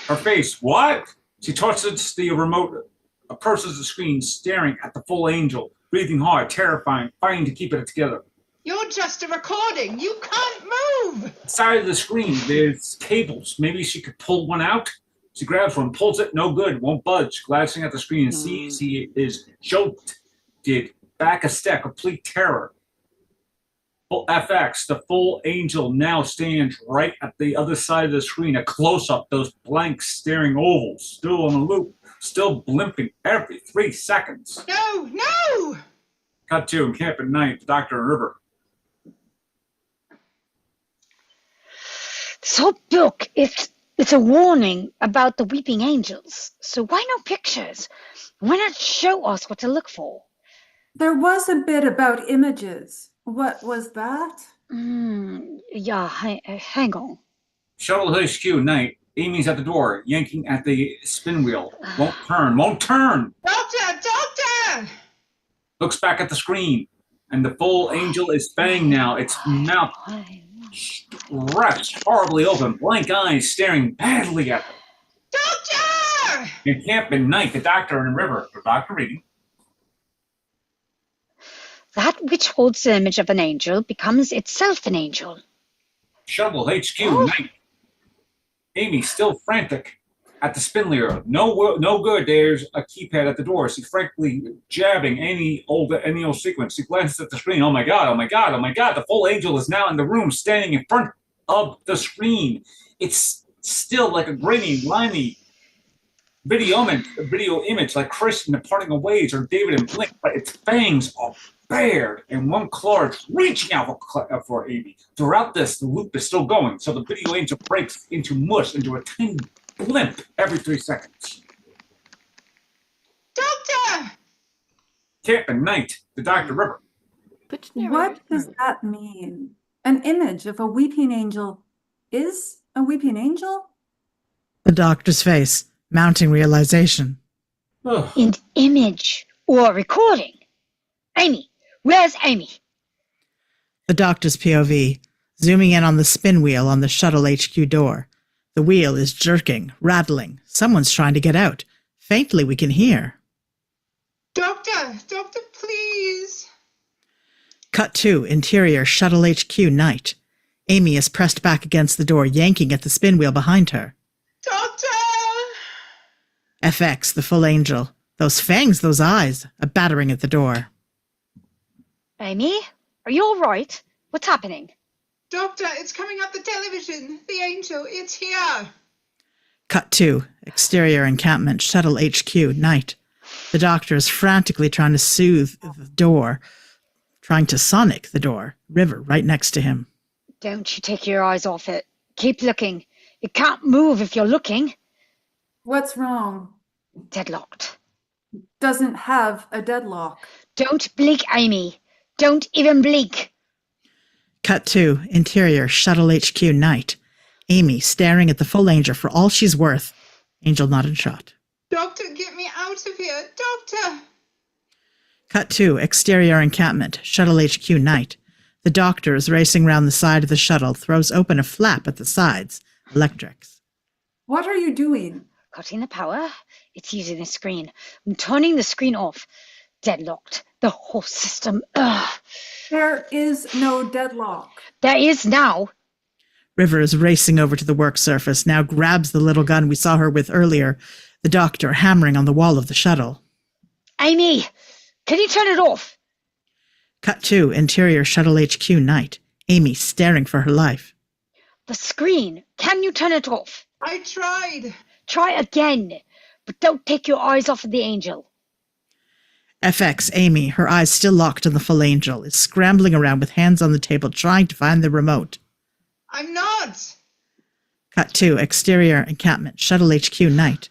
Her face. What? She tosses the remote, approaches the screen, staring at the full angel, breathing hard, terrifying, fighting to keep it together. You're just a recording. You can't move. Side of the screen, there's cables. Maybe she could pull one out. She grabs one, pulls it, no good, won't budge. Glancing at the screen and sees he is jolted back a step, complete terror. Full FX, the full angel now stands right at the other side of the screen. A close-up, those blank staring ovals, still on a loop, still blimping every 3 seconds. No! Cut to encampment night, the doctor and River. This whole book, it's a warning about the weeping angels. So why no pictures? Why not show us what to look for? There was a bit about images. What was that? Yeah, hang on. Shuttle HQ night. Amy's at the door, yanking at the spin wheel. Won't turn. Doctor! Looks back at the screen, and the full angel is banging now. Its mouth stretched horribly open, blank eyes staring badly at her. Doctor! Encampment Night, the Doctor and River. The Doctor reading. That which holds the image of an angel becomes itself an angel. Shuttle HQ Oh. Night. Amy still frantic at the spin wheel. No good. There's a keypad at the door. She's frankly jabbing any old sequence. She glances at the screen. Oh my god! Oh my god! Oh my god! The full angel is now in the room, standing in front of the screen. It's still like a grainy, limey video image, like Chris in The Parting of Ways or David and Blink, but its fangs are bared and one claw is reaching out for Amy. Throughout this, the loop is still going, so the video angel breaks into mush, into a tiny blimp every 3 seconds. Doctor! Camp and Night, the Doctor River. Which narrator? What does that mean? An image of a weeping angel is a weeping angel? The doctor's face, mounting realization. Ugh. An image or recording. Amy, where's Amy? The doctor's POV, zooming in on the spin wheel on the shuttle HQ door. The wheel is jerking, rattling. Someone's trying to get out. Faintly we can hear. Doctor, please. Cut 2, interior shuttle HQ night. Amy is pressed back against the door, yanking at the spin wheel behind her. Doctor! FX, the full angel. Those fangs, those eyes, a battering at the door. Amy, are you all right? What's happening? Doctor, it's coming up the television. The angel, it's here. Cut 2, exterior encampment shuttle HQ night. The doctor is frantically trying to soothe the door, trying to sonic the door. River right next to him. Don't you take your eyes off it. Keep looking. It can't move if you're looking. What's wrong? Deadlocked. Doesn't have a deadlock. Don't blink, Amy. Don't even blink. Cut 2, interior shuttle HQ night. Amy staring at the full angel for all she's worth. Angel not in shot. Doctor, get me out of here. Doctor! Cut 2, exterior encampment shuttle HQ night. The doctor is racing round the side of the shuttle, throws open a flap at the sides. Electrics. What are you doing? Cutting the power. It's using the screen. I'm turning the screen off. Deadlocked. The whole system. Ugh. There is no deadlock. There is now. River is racing over to the work surface, now grabs the little gun we saw her with earlier. The doctor hammering on the wall of the shuttle. Amy, can you turn it off? Cut 2, interior shuttle HQ night. Amy staring for her life. The screen. Can you turn it off? I tried. Try again, but don't take your eyes off of the angel. FX, Amy, her eyes still locked on the full angel, is scrambling around with hands on the table trying to find the remote. I'm not. Cut 2, exterior encampment, shuttle HQ night.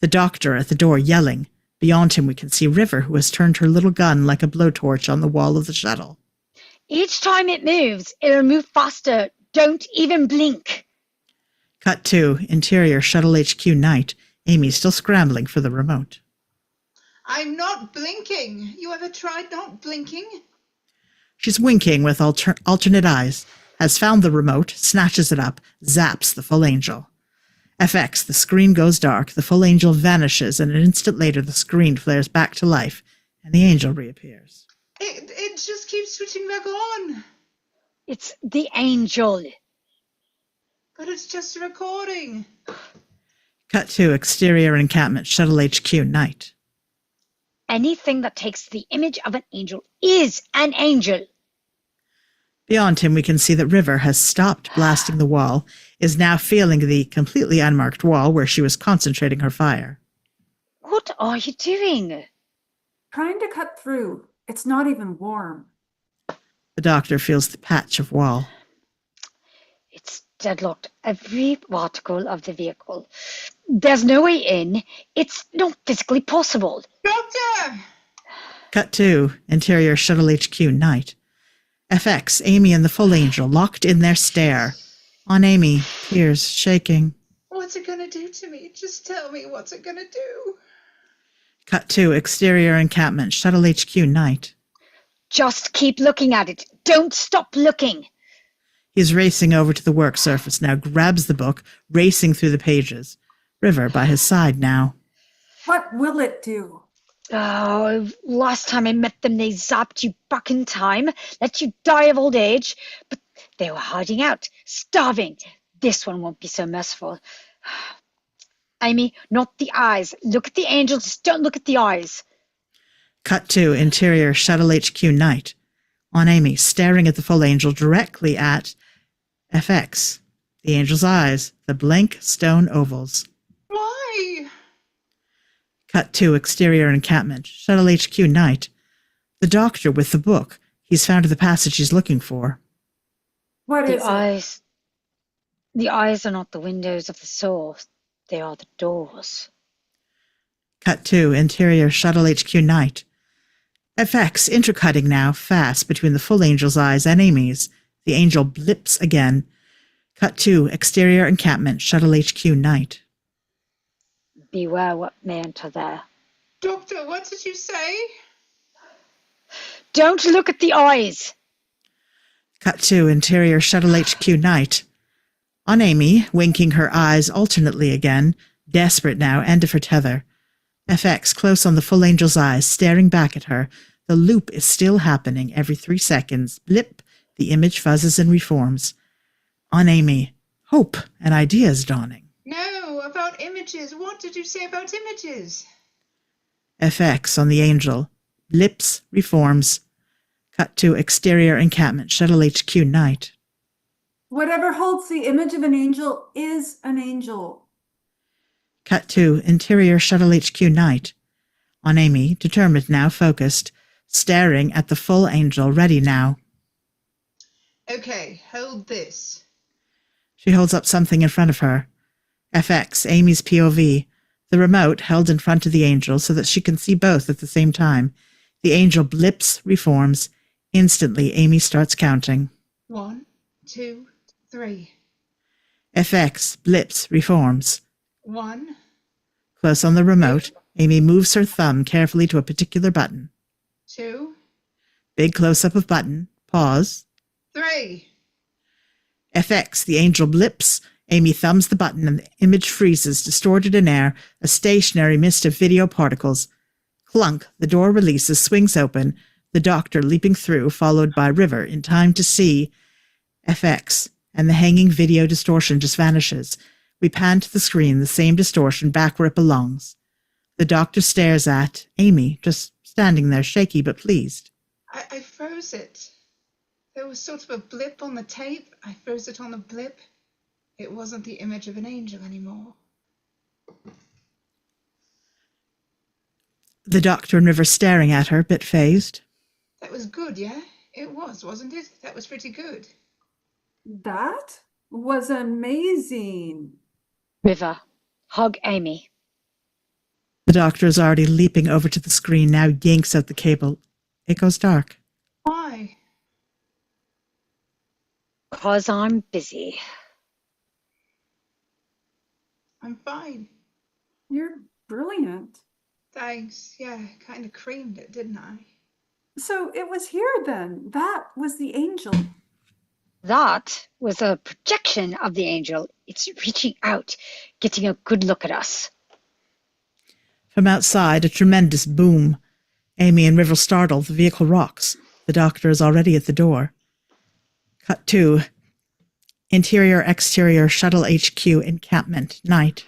The doctor at the door yelling. Beyond him we can see River, who has turned her little gun like a blowtorch on the wall of the shuttle. Each time it moves, it'll move faster. Don't even blink. Cut 2, interior shuttle HQ night. Amy still scrambling for the remote. I'm not blinking. You ever tried not blinking? She's winking with alternate eyes, has found the remote, snatches it up, zaps the full angel. FX, the screen goes dark, the full angel vanishes, and an instant later the screen flares back to life, and the angel reappears. It just keeps switching back on. It's the angel. But it's just a recording. Cut 2, exterior encampment, shuttle HQ night. Anything that takes the image of an angel is an angel. Beyond him, we can see that River has stopped blasting the wall, is now feeling the completely unmarked wall where she was concentrating her fire. What are you doing? Trying to cut through. It's not even warm. The doctor feels the patch of wall. It's deadlocked every particle of the vehicle. There's no way in. It's not physically possible. Doctor! Cut 2, interior shuttle HQ night. FX, Amy and the full angel locked in their stare. On Amy, tears shaking. What's it gonna do to me? Just tell me, what's it gonna do? Cut 2, exterior encampment, shuttle HQ night. Just keep looking at it. Don't stop looking. He's racing over to the work surface now, grabs the book, racing through the pages. River by his side now. What will it do? Oh, last time I met them, they zapped you back in time, let you die of old age, but they were hiding out, starving. This one won't be so merciful. Amy, not the eyes. Look at the angels, just don't look at the eyes. Cut to interior Shuttle HQ night. On Amy, staring at the full angel directly at FX. The angel's eyes, the blank stone ovals. Why? Cut to exterior encampment, Shuttle HQ night. The doctor with the book. He's found the passage he's looking for. What The is it? eyes. The eyes are not the windows of the soul, they are the doors. Cut to interior Shuttle HQ night. FX intercutting now, fast between the full angel's eyes and Amy's. The angel blips again. Cut to exterior encampment, Shuttle HQ night. Beware what may enter there. Doctor, what did you say? Don't look at the eyes! Cut to interior Shuttle HQ night. On Amy, winking her eyes alternately again, desperate now, end of her tether. FX close on the full angel's eyes, staring back at her. The loop is still happening every 3 seconds. Blip, the image fuzzes and reforms. On Amy, hope and ideas dawning. No, about images. What did you say about images? FX on the angel. Blips, reforms. Cut to exterior encampment, Shuttle HQ night. Whatever holds the image of an angel is an angel. Cut to interior Shuttle HQ night. On Amy, determined now, focused, staring at the full angel, ready now. Okay, hold this. She holds up something in front of her. FX, Amy's POV. The remote held in front of the angel so that she can see both at the same time. The angel blips, reforms. Instantly, Amy starts counting. 1, 2, 3. FX, blips, reforms. 1, Close on the remote, Amy moves her thumb carefully to a particular button. 2, Big close-up of button. Pause. 3. FX, the angel blips. Amy thumbs the button and the image freezes, distorted in air, a stationary mist of video particles. Clunk, the door releases, swings open, the doctor leaping through, followed by River, in time to see FX, and the hanging video distortion just vanishes. We pan to the screen, the same distortion back where it belongs. The doctor stares at Amy, just standing there, shaky but pleased. I froze it. There was sort of a blip on the tape. I froze it on the blip. It wasn't the image of an angel anymore. The doctor and River staring at her, bit phased. That was good, yeah? It was, wasn't it? That was pretty good. That was amazing. River, hug Amy. The doctor is already leaping over to the screen, now yanks out the cable. It goes dark. Why? 'Cause I'm busy. I'm fine. You're brilliant. Thanks. Yeah, kind of creamed it, didn't I? So it was here then. That was the angel. That was a projection of the angel. It's reaching out, getting a good look at us. From outside, a tremendous boom. Amy and River startle, the vehicle rocks. The doctor is already at the door. Cut to interior-exterior Shuttle HQ encampment, night.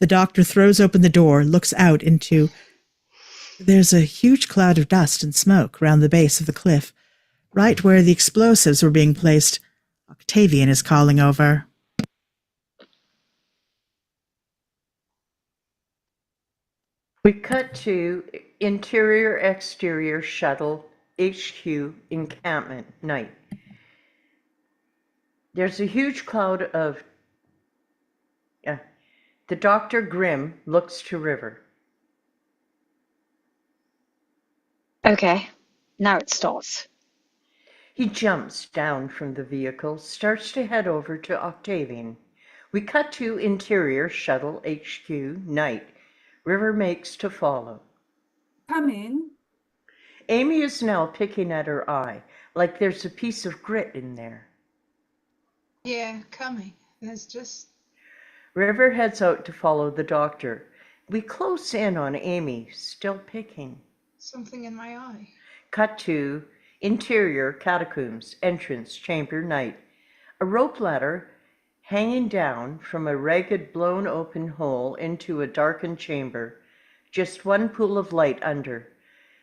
The doctor throws open the door, looks out into... There's a huge cloud of dust and smoke round the base of the cliff. Right where the explosives were being placed, Octavian is calling over. We cut to interior exterior Shuttle HQ encampment night. There's a huge cloud of... The Dr. Grimm looks to River. Okay, now it starts. He jumps down from the vehicle, starts to head over to Octavian. We cut to interior Shuttle HQ night. River makes to follow. Come in. Amy is now picking at her eye, like there's a piece of grit in there. Yeah, coming. There's just... River heads out to follow the doctor. We close in on Amy, still picking. Something in my eye. Cut to interior catacombs, entrance, chamber, night. A rope ladder hanging down from a ragged, blown open hole into a darkened chamber. Just one pool of light under.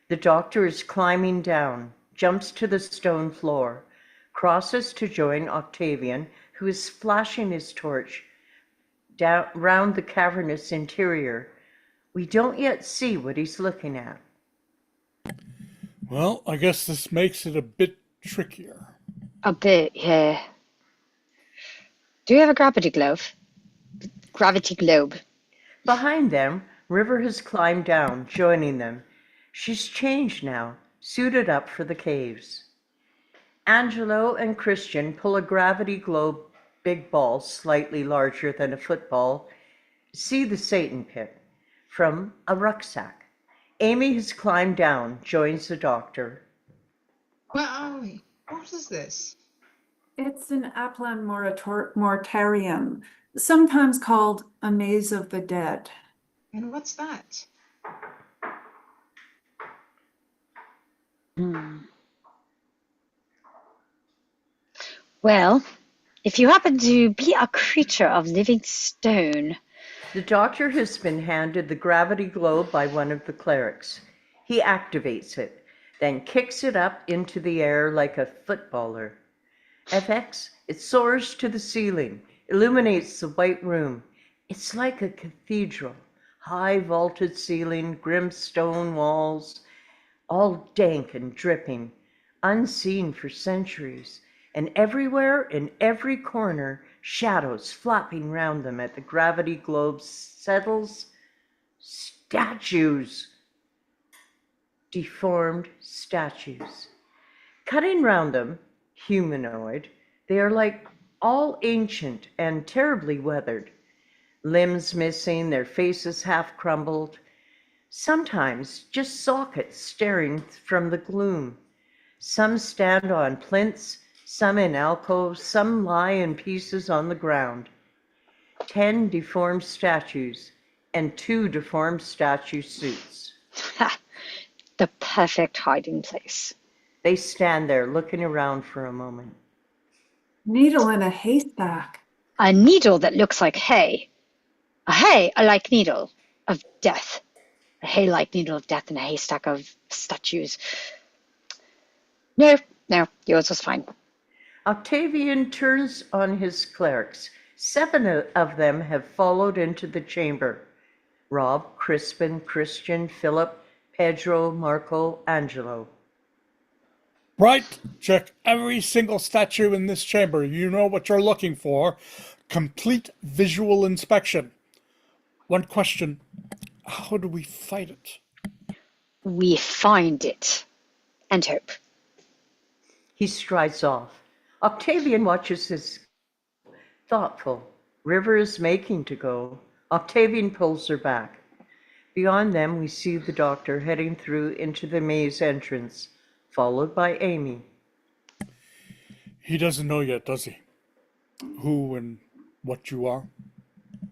The doctor is climbing down, jumps to the stone floor, crosses to join Octavian, who is flashing his torch down round the cavernous interior. We don't yet see what he's looking at. Well, I guess this makes it a bit trickier. A bit, yeah. Do you have a gravity glove? Gravity globe. Behind them, River has climbed down, joining them. She's changed now, suited up for the caves. Angelo and Christian pull a gravity globe big ball slightly larger than a football, see the Satan pit, from a rucksack. Amy has climbed down, joins the doctor. Where are we? What is this? It's an Aplan mortarium, sometimes called a maze of the dead. And what's that? Well, if you happen to be a creature of living stone, The doctor has been handed the gravity globe by one of the clerics. He activates it, then kicks it up into the air like a footballer. FX, it soars to the ceiling, illuminates the white room. It's like a cathedral, high vaulted ceiling, grim stone walls, all dank and dripping, unseen for centuries, and everywhere in every corner, shadows flapping round them at the gravity globe settles. Statues, deformed statues. Cutting round them, humanoid, they are like all ancient and terribly weathered, limbs missing, their faces half crumbled, sometimes just sockets staring from the gloom. Some stand on plinths, some in alcoves, some lie in pieces on the ground. 10 deformed statues and 2 deformed statue suits. the perfect hiding place. They stand there looking around for a moment. Needle in a haystack. A needle that looks like hay. A hay-like needle of death. A hay-like needle of death in a haystack of statues. No, yours was fine. Octavian turns on his clerics. 7 of them have followed into the chamber. Rob, Crispin, Christian, Philip, Pedro, Marco, Angelo. Right, check every single statue in this chamber. You know what you're looking for. Complete visual inspection. One question, how do we fight it? We find it. And hope. He strides off. Octavian watches his thoughtful. River is making to go. Octavian pulls her back. Beyond them, we see the doctor heading through into the maze entrance, followed by Amy. He doesn't know yet, does he? Who and what you are?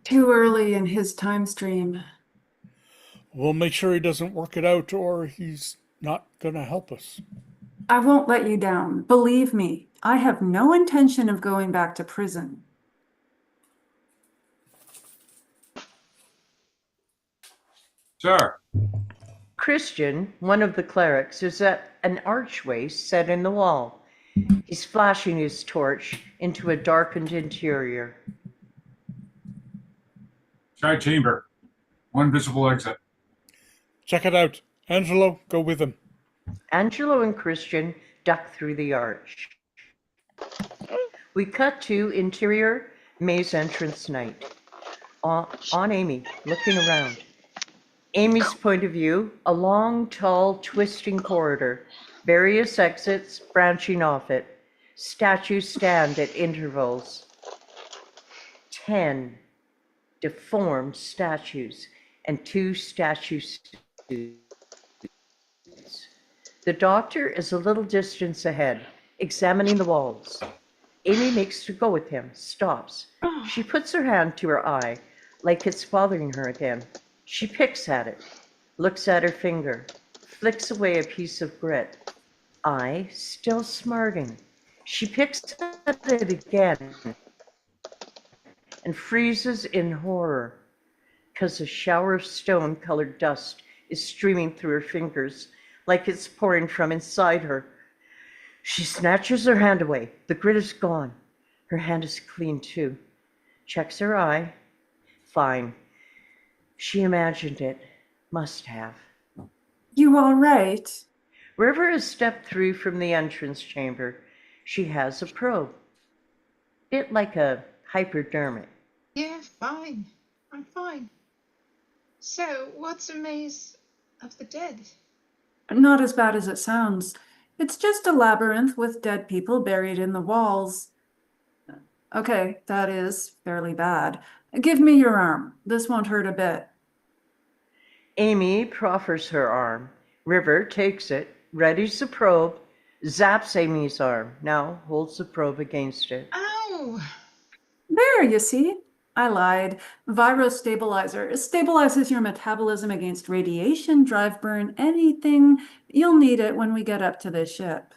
Too early in his time stream. We'll make sure he doesn't work it out or he's not gonna help us. I won't let you down. Believe me, I have no intention of going back to prison. Sir, Christian, one of the clerics, is at an archway set in the wall. He's flashing his torch into a darkened interior. side chamber. One visible exit. Check it out. Angelo, go with him. Angelo and Christian duck through the arch. We cut to interior maze entrance night. On Amy, looking around. Amy's point of view, a long, tall, twisting corridor, various exits branching off it. Statues stand at intervals. 10 deformed statues and 2 statue suits. The doctor is a little distance ahead, examining the walls. Amy makes to go with him, stops. She puts her hand to her eye, like it's bothering her again. She picks at it, looks at her finger, flicks away a piece of grit. Eye still smarting. She picks at it again and freezes in horror because a shower of stone-colored dust is streaming through her fingers like it's pouring from inside her. She snatches her hand away. The grit is gone. Her hand is clean too. Checks her eye. Fine. She imagined it. Must have. You all right? River has stepped through from the entrance chamber. She has a probe. Bit like a hypodermic. Yeah, fine. I'm fine. So, what's a maze of the dead? Not as bad as it sounds. It's just a labyrinth with dead people buried in the walls. Okay, that is fairly bad. Give me your arm. This won't hurt a bit. Amy proffers her arm. River takes it, readies the probe, zaps Amy's arm. Now holds the probe against it. Ow! There, you see? I lied. Virostabilizer. It stabilizes your metabolism against radiation, drive burn, anything. You'll need it when we get up to the ship.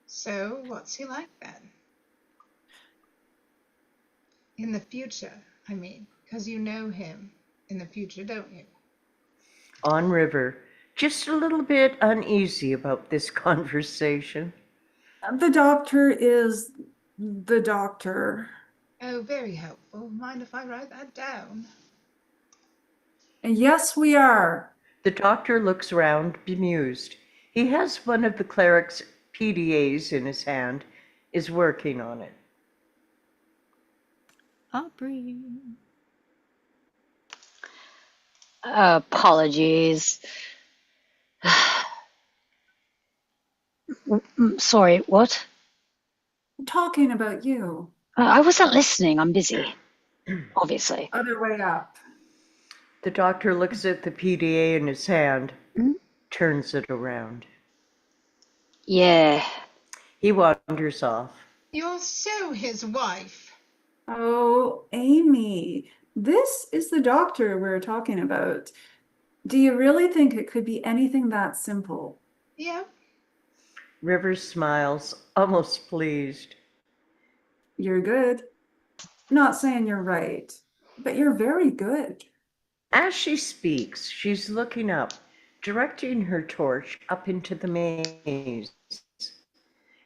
So, what's he like then? In the future, I mean, because you know him in the future, don't you? On River, just a little bit uneasy about this conversation. The doctor is the doctor. Oh, very helpful. Mind if I write that down? Yes, we are. The doctor looks round, bemused. He has one of the cleric's PDAs in his hand, is working on it. Aubrey. Apologies. Sorry, what? Talking about you. I wasn't listening. I'm busy. Obviously. Other way up. The doctor looks at the PDA in his hand, Hmm? turns it around. Yeah. He wanders off. You're so his wife. Oh, Amy, this is the doctor we're talking about. Do you really think it could be anything that simple? Yeah. Rivers smiles, almost pleased. You're good. Not saying you're right, but you're very good. As she speaks, she's looking up, directing her torch up into the maze.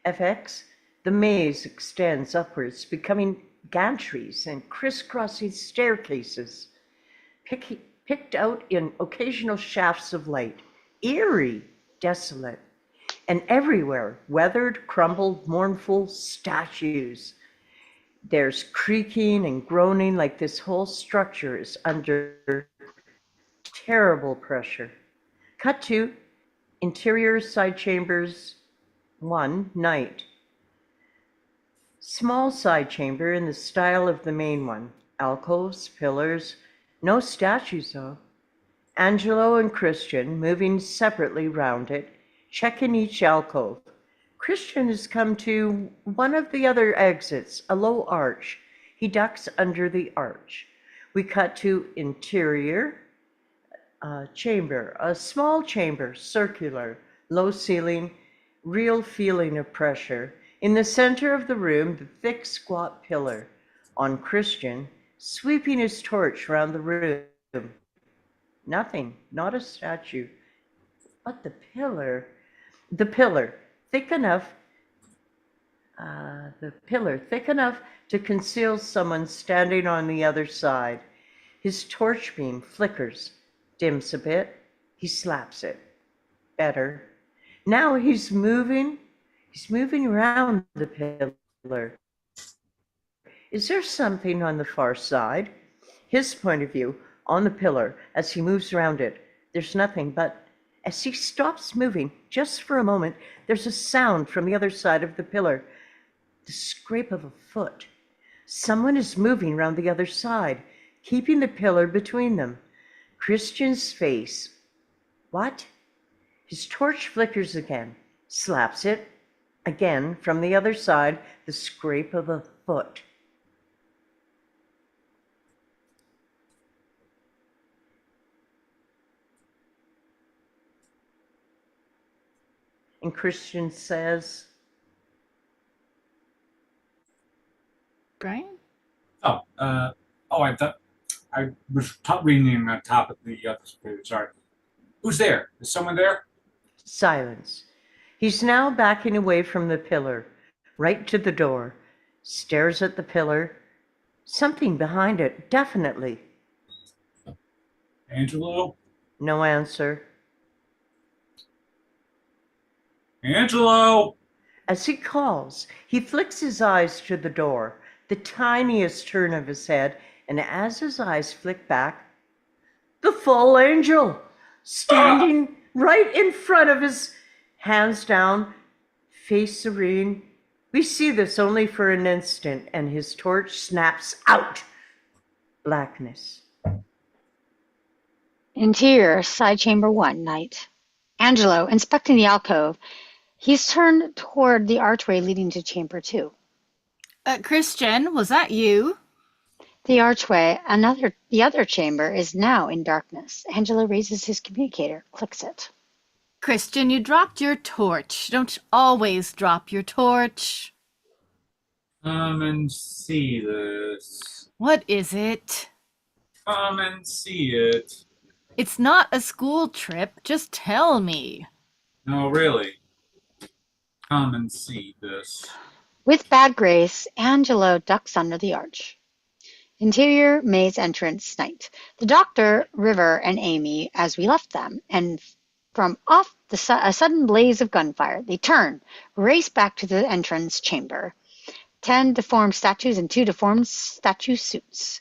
FX, the maze extends upwards, becoming gantries and crisscrossing staircases, picked out in occasional shafts of light, eerie, desolate, and everywhere weathered, crumbled, mournful statues. There's creaking and groaning like this whole structure is under terrible pressure. Cut to interior side chambers 1, night. Small side chamber in the style of the main one. Alcoves, pillars, no statues though. Angelo and Christian moving separately round it, checking each alcove. Christian has come to one of the other exits, a low arch. He ducks under the arch. We cut to interior chamber, a small chamber, circular, low ceiling, real feeling of pressure. In the center of the room, the thick, squat pillar. On Christian, sweeping his torch around the room. Nothing, not a statue. But the pillar, thick enough, to conceal someone standing on the other side. His torch beam flickers, dims a bit. He slaps it. Better. Now he's moving around the pillar. Is there something on the far side? His point of view on the pillar as he moves around it. There's nothing, but as he stops moving, just for a moment, there's a sound from the other side of the pillar. The scrape of a foot. Someone is moving around the other side, keeping the pillar between them. Christian's face. What? His torch flickers again, slaps it. Again, from the other side, the scrape of a foot. And Christian says, Brian? I thought I was reading on top of the other page. Sorry. Who's there? Is someone there? silence. He's now backing away from the pillar, right to the door, stares at the pillar. Something behind it, definitely. Angelo? No answer. Angelo! As he calls, he flicks his eyes to the door, the tiniest turn of his head, and as his eyes flick back, the full angel, standing right in front of his, hands down, face serene. We see this only for an instant, and his torch snaps out. Blackness. Interior, side chamber 1, night. Angelo, inspecting the alcove. He's turned toward the archway leading to chamber 2. Christian, was that you? The archway, the other chamber, is now in darkness. Angelo raises his communicator, clicks it. Christian, you dropped your torch. Don't always drop your torch. Come and see this. What is it? Come and see it. It's not a school trip. Just tell me. No, really. Come and see this. With bad grace, Angelo ducks under the arch. Interior, maze entrance, night. The doctor, River, and Amy, as we left them, and from off a sudden blaze of gunfire, they turn, race back to the entrance chamber. 10 deformed statues and 2 deformed statue suits.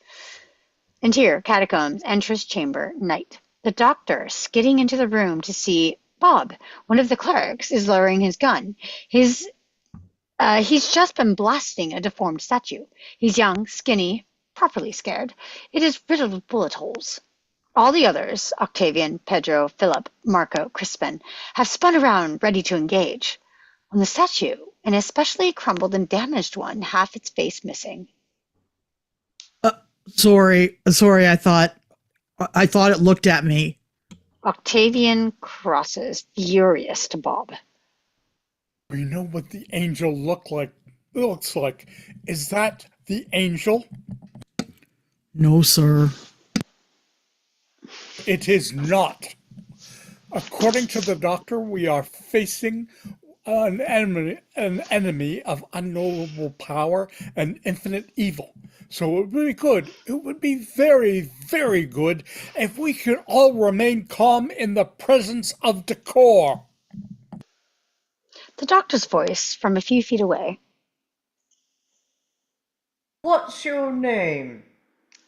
Interior, catacombs, entrance chamber, night. The doctor, skidding into the room to see Bob, one of the clerics, is lowering his gun. He's just been blasting a deformed statue. He's young, skinny, properly scared. It is riddled with bullet holes. All the others, Octavian, Pedro, Philip, Marco, Crispin, have spun around, ready to engage. On the statue, an especially crumbled and damaged one, half its face missing. Sorry. I thought it looked at me. Octavian crosses, furious, to Bob. We know what the angel looks like. Is that the angel? No, sir. It is not. According to the doctor, we are facing an enemy of unknowable power and infinite evil. So it would be very, very good if we could all remain calm in the presence of decor. The doctor's voice from a few feet away. What's your name?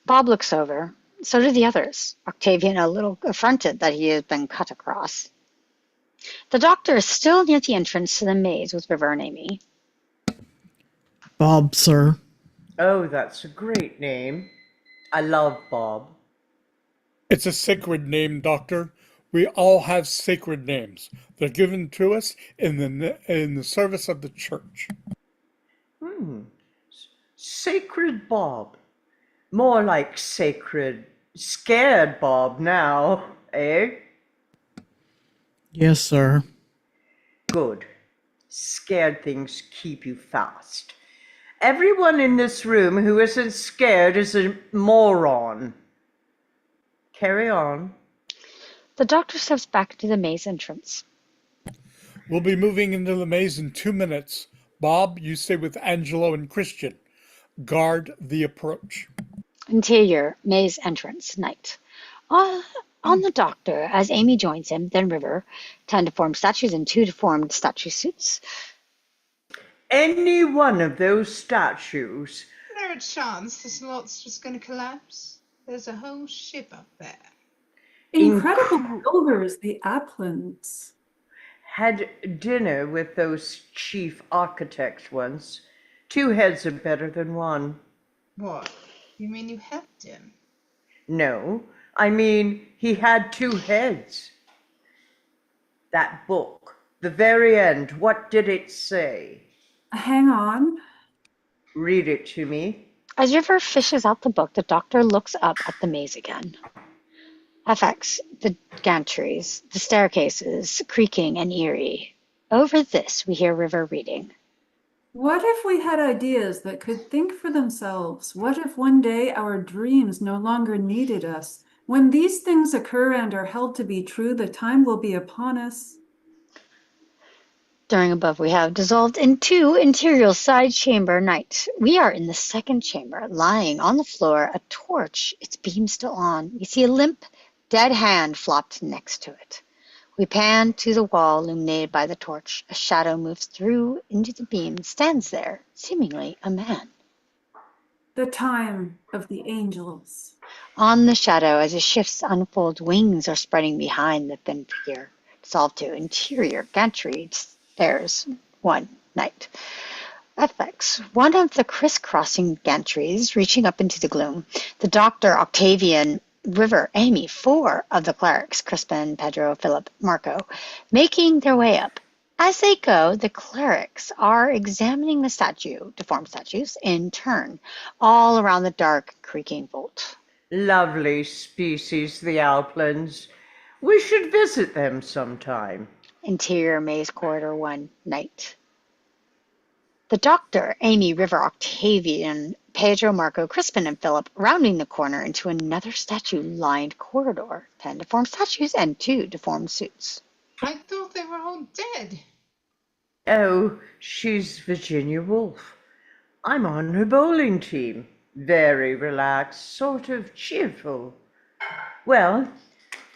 Bob looks over. So do the others. Octavian a little affronted that he has been cut across. The doctor is still near the entrance to the maze with River and Amy. Bob, sir. Oh, that's a great name. I love Bob. It's a sacred name, Doctor. We all have sacred names. They're given to us in the service of the church. Sacred Bob. More like sacred, scared Bob now, eh? Yes, sir. Good. Scared things keep you fast. Everyone in this room who isn't scared is a moron. Carry on. The doctor steps back into the maze entrance. We'll be moving into the maze in 2 minutes. Bob, you stay with Angelo and Christian. Guard the approach. Interior, maze entrance, night. On the doctor, as Amy joins him, then River, 10 deformed statues and 2 deformed statue suits. Any one of those statues. There a chance this lot's just going to collapse? There's a whole ship up there. Incredible builders, the Applins. Had dinner with those chief architects once. 2 heads are better than 1. What? You mean you helped him? No, I mean he had 2 heads. That book, the very end, what did it say? Hang on. Read it to me. As River fishes out the book, the doctor looks up at the maze again. FX, the gantries, the staircases, creaking and eerie. Over this, we hear River reading. What if we had ideas that could think for themselves? What if one day our dreams no longer needed us? When these things occur and are held to be true, the time will be upon us. During above, we have dissolved into interior side chamber night. We are in the second chamber, lying on the floor, a torch, its beam still on. We see a limp, dead hand flopped next to it. We pan to the wall illuminated by the torch. A shadow moves through into the beam, stands there, seemingly a man. The time of the angels. On the shadow, as it shifts, unfolds, wings are spreading behind the thin figure. Dissolved to interior gantry stairs. One night. FX. One of the crisscrossing gantries reaching up into the gloom. The doctor, Octavian, River, Amy, four of the clerics, Crispin, Pedro, Philip, Marco, making their way up. As they go, the clerics are examining the deformed statues, in turn, all around the dark, creaking vault. Lovely species, the Alplans. We should visit them sometime. Interior maze corridor one night. The doctor, Amy, River, Octavian, Pedro, Marco, Crispin, and Philip rounding the corner into another statue-lined corridor. 10 deformed statues and 2 deformed suits. I thought they were all dead. Oh, she's Virginia Woolf. I'm on her bowling team. Very relaxed, sort of cheerful. Well,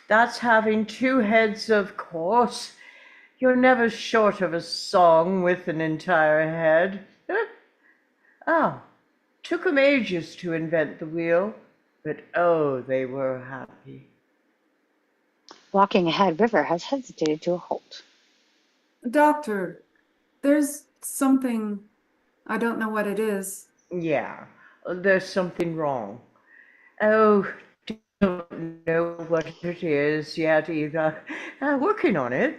that's having 2 heads, of course. You're never short of a song with an entire head. Took 'em ages to invent the wheel, but oh, they were happy. Walking ahead, River has hesitated to a halt. Doctor, there's something, I don't know what it is. Yeah, there's something wrong. Oh, don't know what it is yet either. Working on it,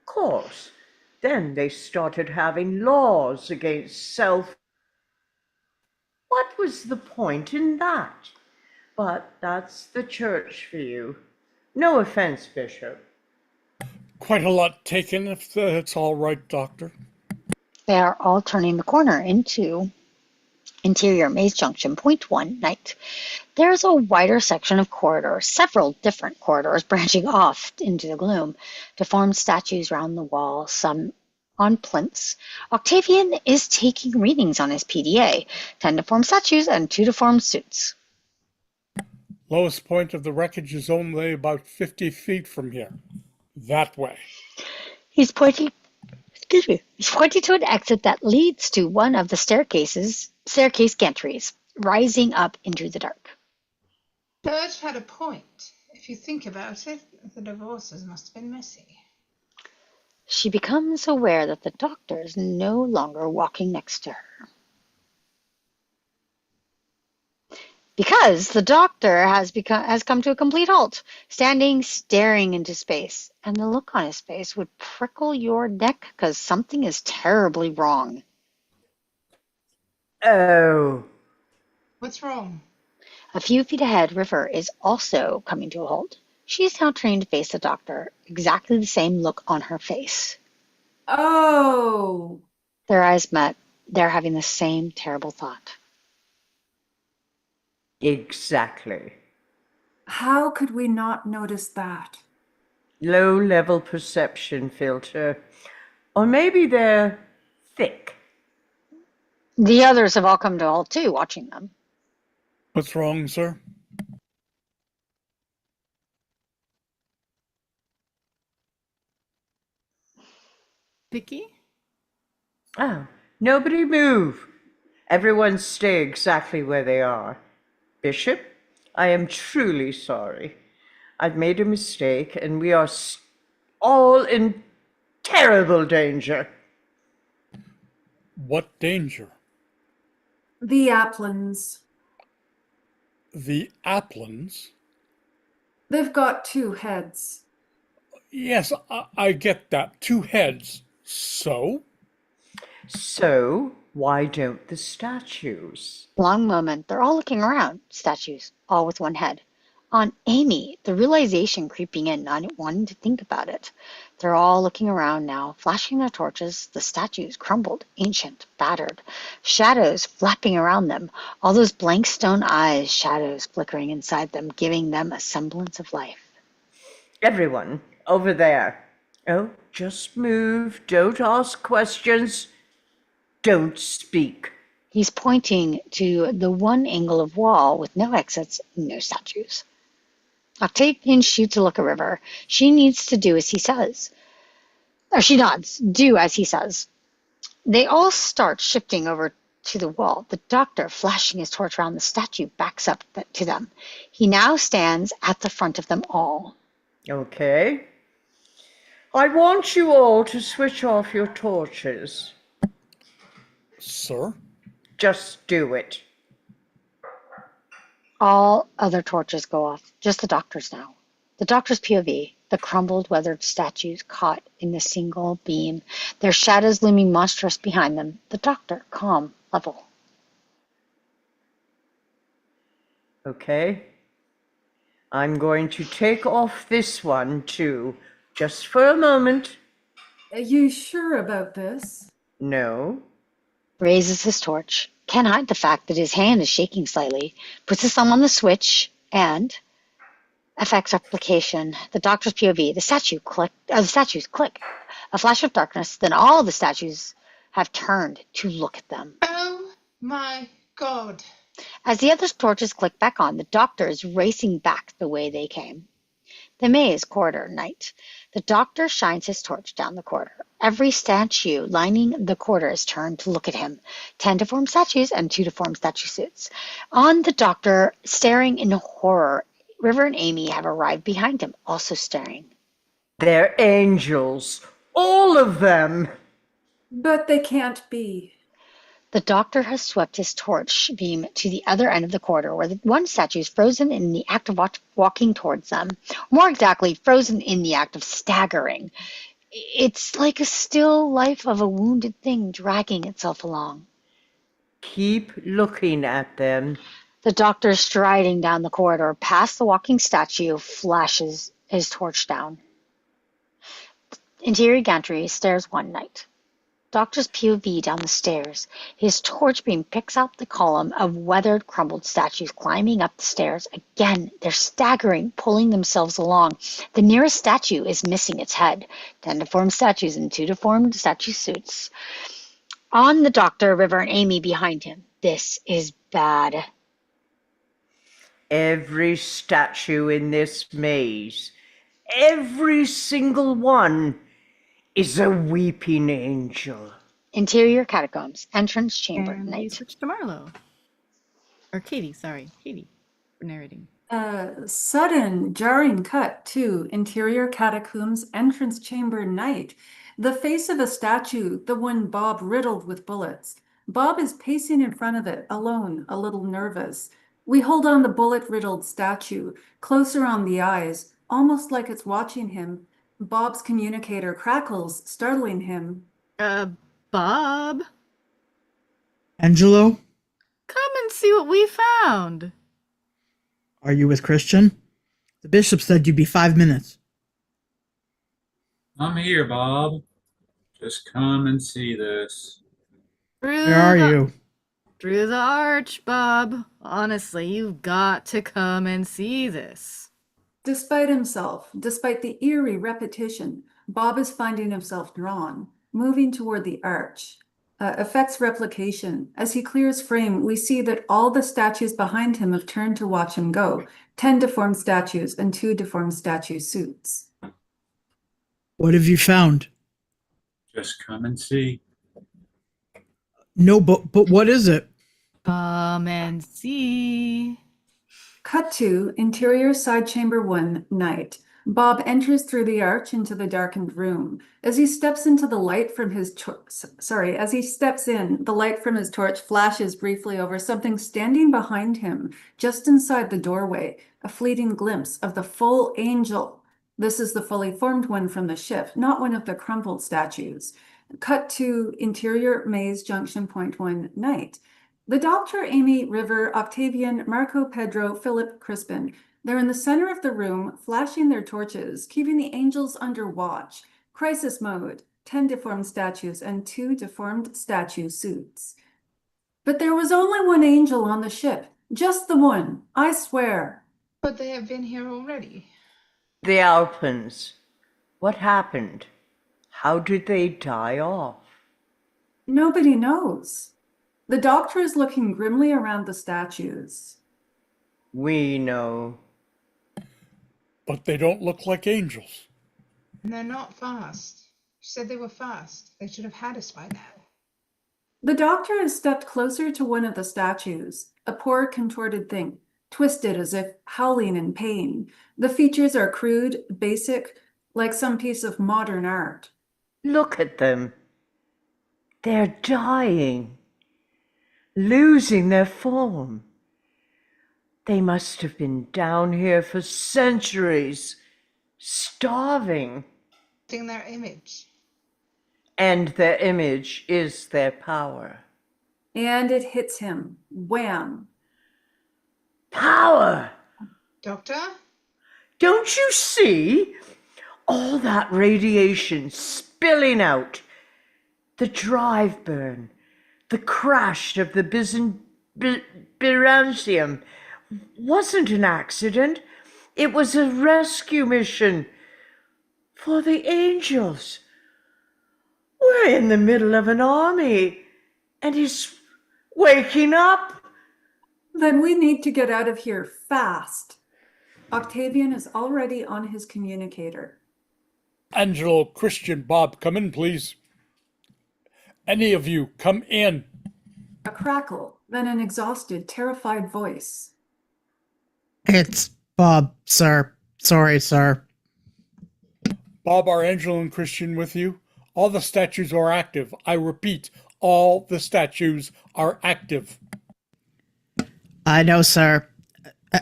of course. Then they started having laws against self. What was the point in that? But that's the church for you. No offense, Bishop. Quite a lot taken, if that's all right, Doctor. They are all turning the corner into interior maze junction, point 1 night. There's a wider section of corridors, several different corridors branching off into the gloom. Deformed statues round the wall, some on plinths. Octavian is taking readings on his PDA. 10 deformed statues and 2 deformed suits. Lowest point of the wreckage is only about 50 feet from here. That way. He's pointing to an exit that leads to one of the staircase gantries, rising up into the dark. Church had a point. If you think about it, the divorces must have been messy. She becomes aware that the doctor is no longer walking next to her. Because the doctor has come to a complete halt, standing, staring into space. And the look on his face would prickle your neck because something is terribly wrong. Oh. What's wrong? A few feet ahead, River is also coming to a halt. She is now trained to face the doctor, exactly the same look on her face. Oh. Their eyes met. They're having the same terrible thought. Exactly. How could we not notice that? Low-level perception filter. Or maybe they're thick. The others have all come to a halt too, watching them. What's wrong, sir? Vicky? Oh, nobody move. Everyone stay exactly where they are. Bishop, I am truly sorry. I've made a mistake and we are all in terrible danger. What danger? The Applans. The Applans? They've got 2 heads. Yes, I get that. 2 heads. So? So, why don't the statues? Long moment. They're all looking around. Statues, all with 1 head. On Amy, the realization creeping in, not wanting to think about it. They're all looking around now, flashing their torches, the statues crumbled, ancient, battered, shadows flapping around them, all those blank stone eyes, shadows flickering inside them, giving them a semblance of life. Everyone, over there. Oh, just move. Don't ask questions. Don't speak. He's pointing to the one angle of wall with no exits, no statues. Octavian shoots a look at River. She needs to do as he says. Or she nods, do as he says. They all start shifting over to the wall. The doctor, flashing his torch around the statue, backs up to them. He now stands at the front of them all. Okay. I want you all to switch off your torches. Sir? Just do it. All other torches go off, just the doctor's now. The doctor's POV, the crumbled, weathered statues caught in the single beam, their shadows looming monstrous behind them. The doctor, calm, level. Okay. I'm going to take off this one too, just for a moment. Are you sure about this? No. Raises his torch, can't hide the fact that his hand is shaking slightly, puts his thumb on the switch, and effects replication. The doctor's POV, the statues click. A flash of darkness, then all the statues have turned to look at them. Oh my God. As the other torches click back on, the doctor is racing back the way they came. The maze, corridor, night. The doctor shines his torch down the corridor. Every statue lining the corridor is turned to look at him. 10 deformed statues and 2 deformed statue suits. On the doctor, staring in horror, River and Amy have arrived behind him, also staring. They're angels. All of them. But they can't be. The doctor has swept his torch beam to the other end of the corridor, where the one statue is frozen in the act of walking towards them. More exactly, frozen in the act of staggering. It's like a still life of a wounded thing dragging itself along. Keep looking at them. The doctor, striding down the corridor, past the walking statue, flashes his torch down. Interior gantry, stairs 1, night. Doctor's POV down the stairs. His torch beam picks out the column of weathered, crumbled statues climbing up the stairs. Again, they're staggering, pulling themselves along. The nearest statue is missing its head. 10 deformed statues and 2 deformed statue suits. On the doctor, River and Amy behind him. This is bad. Every statue in this maze, every single one, is a weeping angel. Interior catacombs, entrance chamber, And we night. switch to Marlo. Or Katie, sorry. Katie for narrating. Sudden, jarring cut to interior catacombs, entrance chamber, night. The face of a statue, the one Bob riddled with bullets. Bob is pacing in front of it, alone, a little nervous. We hold on the bullet-riddled statue, closer on the eyes, almost like it's watching him. Bob's communicator crackles, startling him. Bob, Angelo, come and see what we found. are you with Christian? The bishop said you'd be 5 minutes. I'm here, Bob. Just come and see this. Through Where are the- you? Through the arch, Bob. Honestly, you've got to come and see this. Despite himself, despite the eerie repetition, Bob is finding himself drawn, moving toward the arch. Affects replication. As he clears frame, we see that all the statues behind him have turned to watch him go. 10 deformed statues and 2 deformed statue suits. What have you found? Just come and see. No, but what is it? Come and see. Cut to interior side chamber 1, night. Bob enters through the arch into the darkened room. As he steps into the light from his as he steps in, the light from his torch flashes briefly over something standing behind him, just inside the doorway, a fleeting glimpse of the full angel. This is the fully formed one from the ship, not one of the crumpled statues. Cut to interior maze junction point 1, night. The doctor, Amy, River, Octavian, Marco, Pedro, Philip, Crispin. They're in the center of the room, flashing their torches, keeping the angels under watch. Crisis mode, 10 deformed statues and 2 deformed statue suits. But there was only one angel on the ship, just the one, I swear. But they have been here already. The Alpins. What happened? How did they die off? Nobody knows. The doctor is looking grimly around the statues. We know. But they don't look like angels. And they're not fast. You said they were fast. They should have had us by now. The doctor has stepped closer to one of the statues, a poor contorted thing, twisted as if howling in pain. The features are crude, basic, like some piece of modern art. Look at them. They're dying, losing their form. They must have been down here for centuries, starving. In their image. And their image is their power. And it hits him. Wham! Power! Doctor? Don't you see? All that radiation spilling out. The drive burn. The crash of the Byzantium wasn't an accident. It was a rescue mission for the angels. We're in the middle of an army, and he's waking up. Then we need to get out of here fast. Octavian is already on his communicator. Angelo, Christian, Bob, come in, please. Any of you, come in. A crackle, then an exhausted, terrified voice. It's Bob, sir. Sorry, sir. Bob, are Angelo and Christian with you? All the statues are active. I repeat, all the statues are active. I know, sir.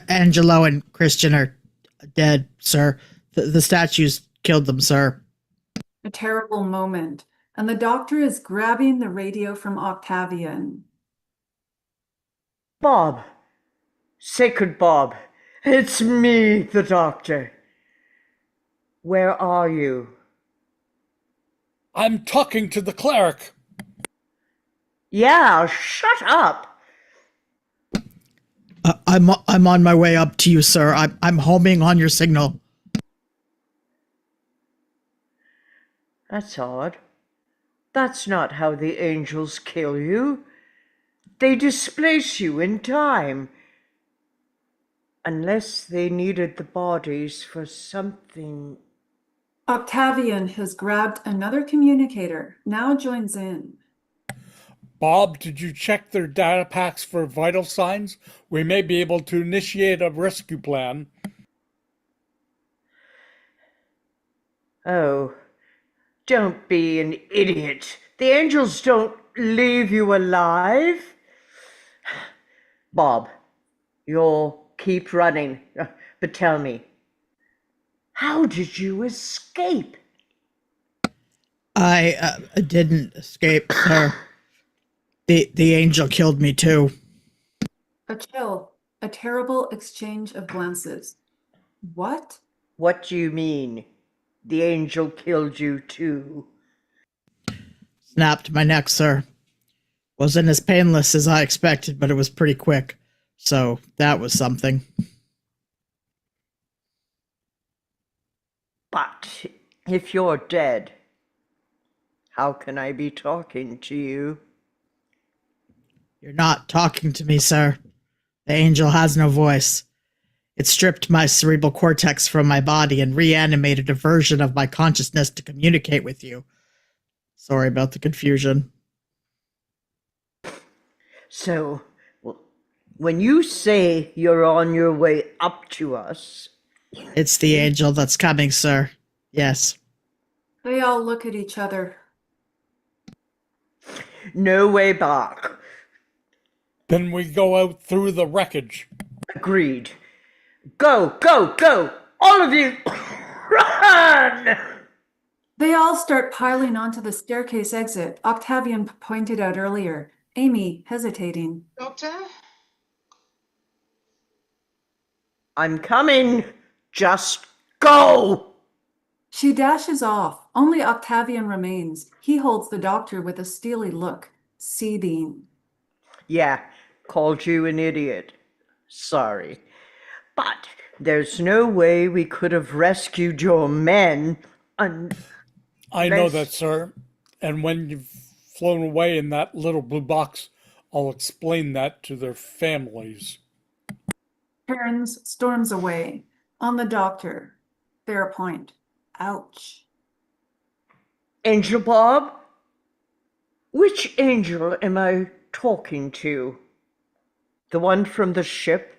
Angelo and Christian are dead, sir. The statues killed them, sir. A terrible moment, and the doctor is grabbing the radio from Octavian. Bob, Sacred Bob, it's me, the doctor. Where are you? I'm talking to the cleric. Yeah, shut up. I'm on my way up to you, sir. I'm homing on your signal. That's odd. That's not how the angels kill you. They displace you in time. Unless they needed the bodies for something. Octavian has grabbed another communicator, now joins in. Bob, did you check their data packs for vital signs? We may be able to initiate a rescue plan. Oh, don't be an idiot. The angels don't leave you alive. Bob, you'll keep running, but tell me, how did you escape? I didn't escape, sir. The angel killed me too. A chill, a terrible exchange of glances. What? What do you mean? The angel killed you too? Snapped my neck, sir. Wasn't as painless as I expected, but it was pretty quick. So that was something. But if you're dead, how can I be talking to you? You're not talking to me, sir. The angel has no voice. It stripped my cerebral cortex from my body and reanimated a version of my consciousness to communicate with you. Sorry about the confusion. So, when you say you're on your way up to us, It's the angel that's coming, sir. Yes. They all look at each other. no way back. Then we go out through the wreckage. Agreed. Go, go, go! All of you, run! They all start piling onto the staircase exit Octavian pointed out earlier, Amy hesitating. Doctor? I'm coming. Just go. She dashes off. Only Octavian remains. He holds the doctor with a steely look, seething. Yeah, called you an idiot. Sorry. But there's no way we could have rescued your men unless... I know that, sir. And when you've flown away in that little blue box, I'll explain that to their families. Turns, storms away. On the doctor. Fair point. Ouch. Angel Bob? Which angel am I talking to? The one from the ship?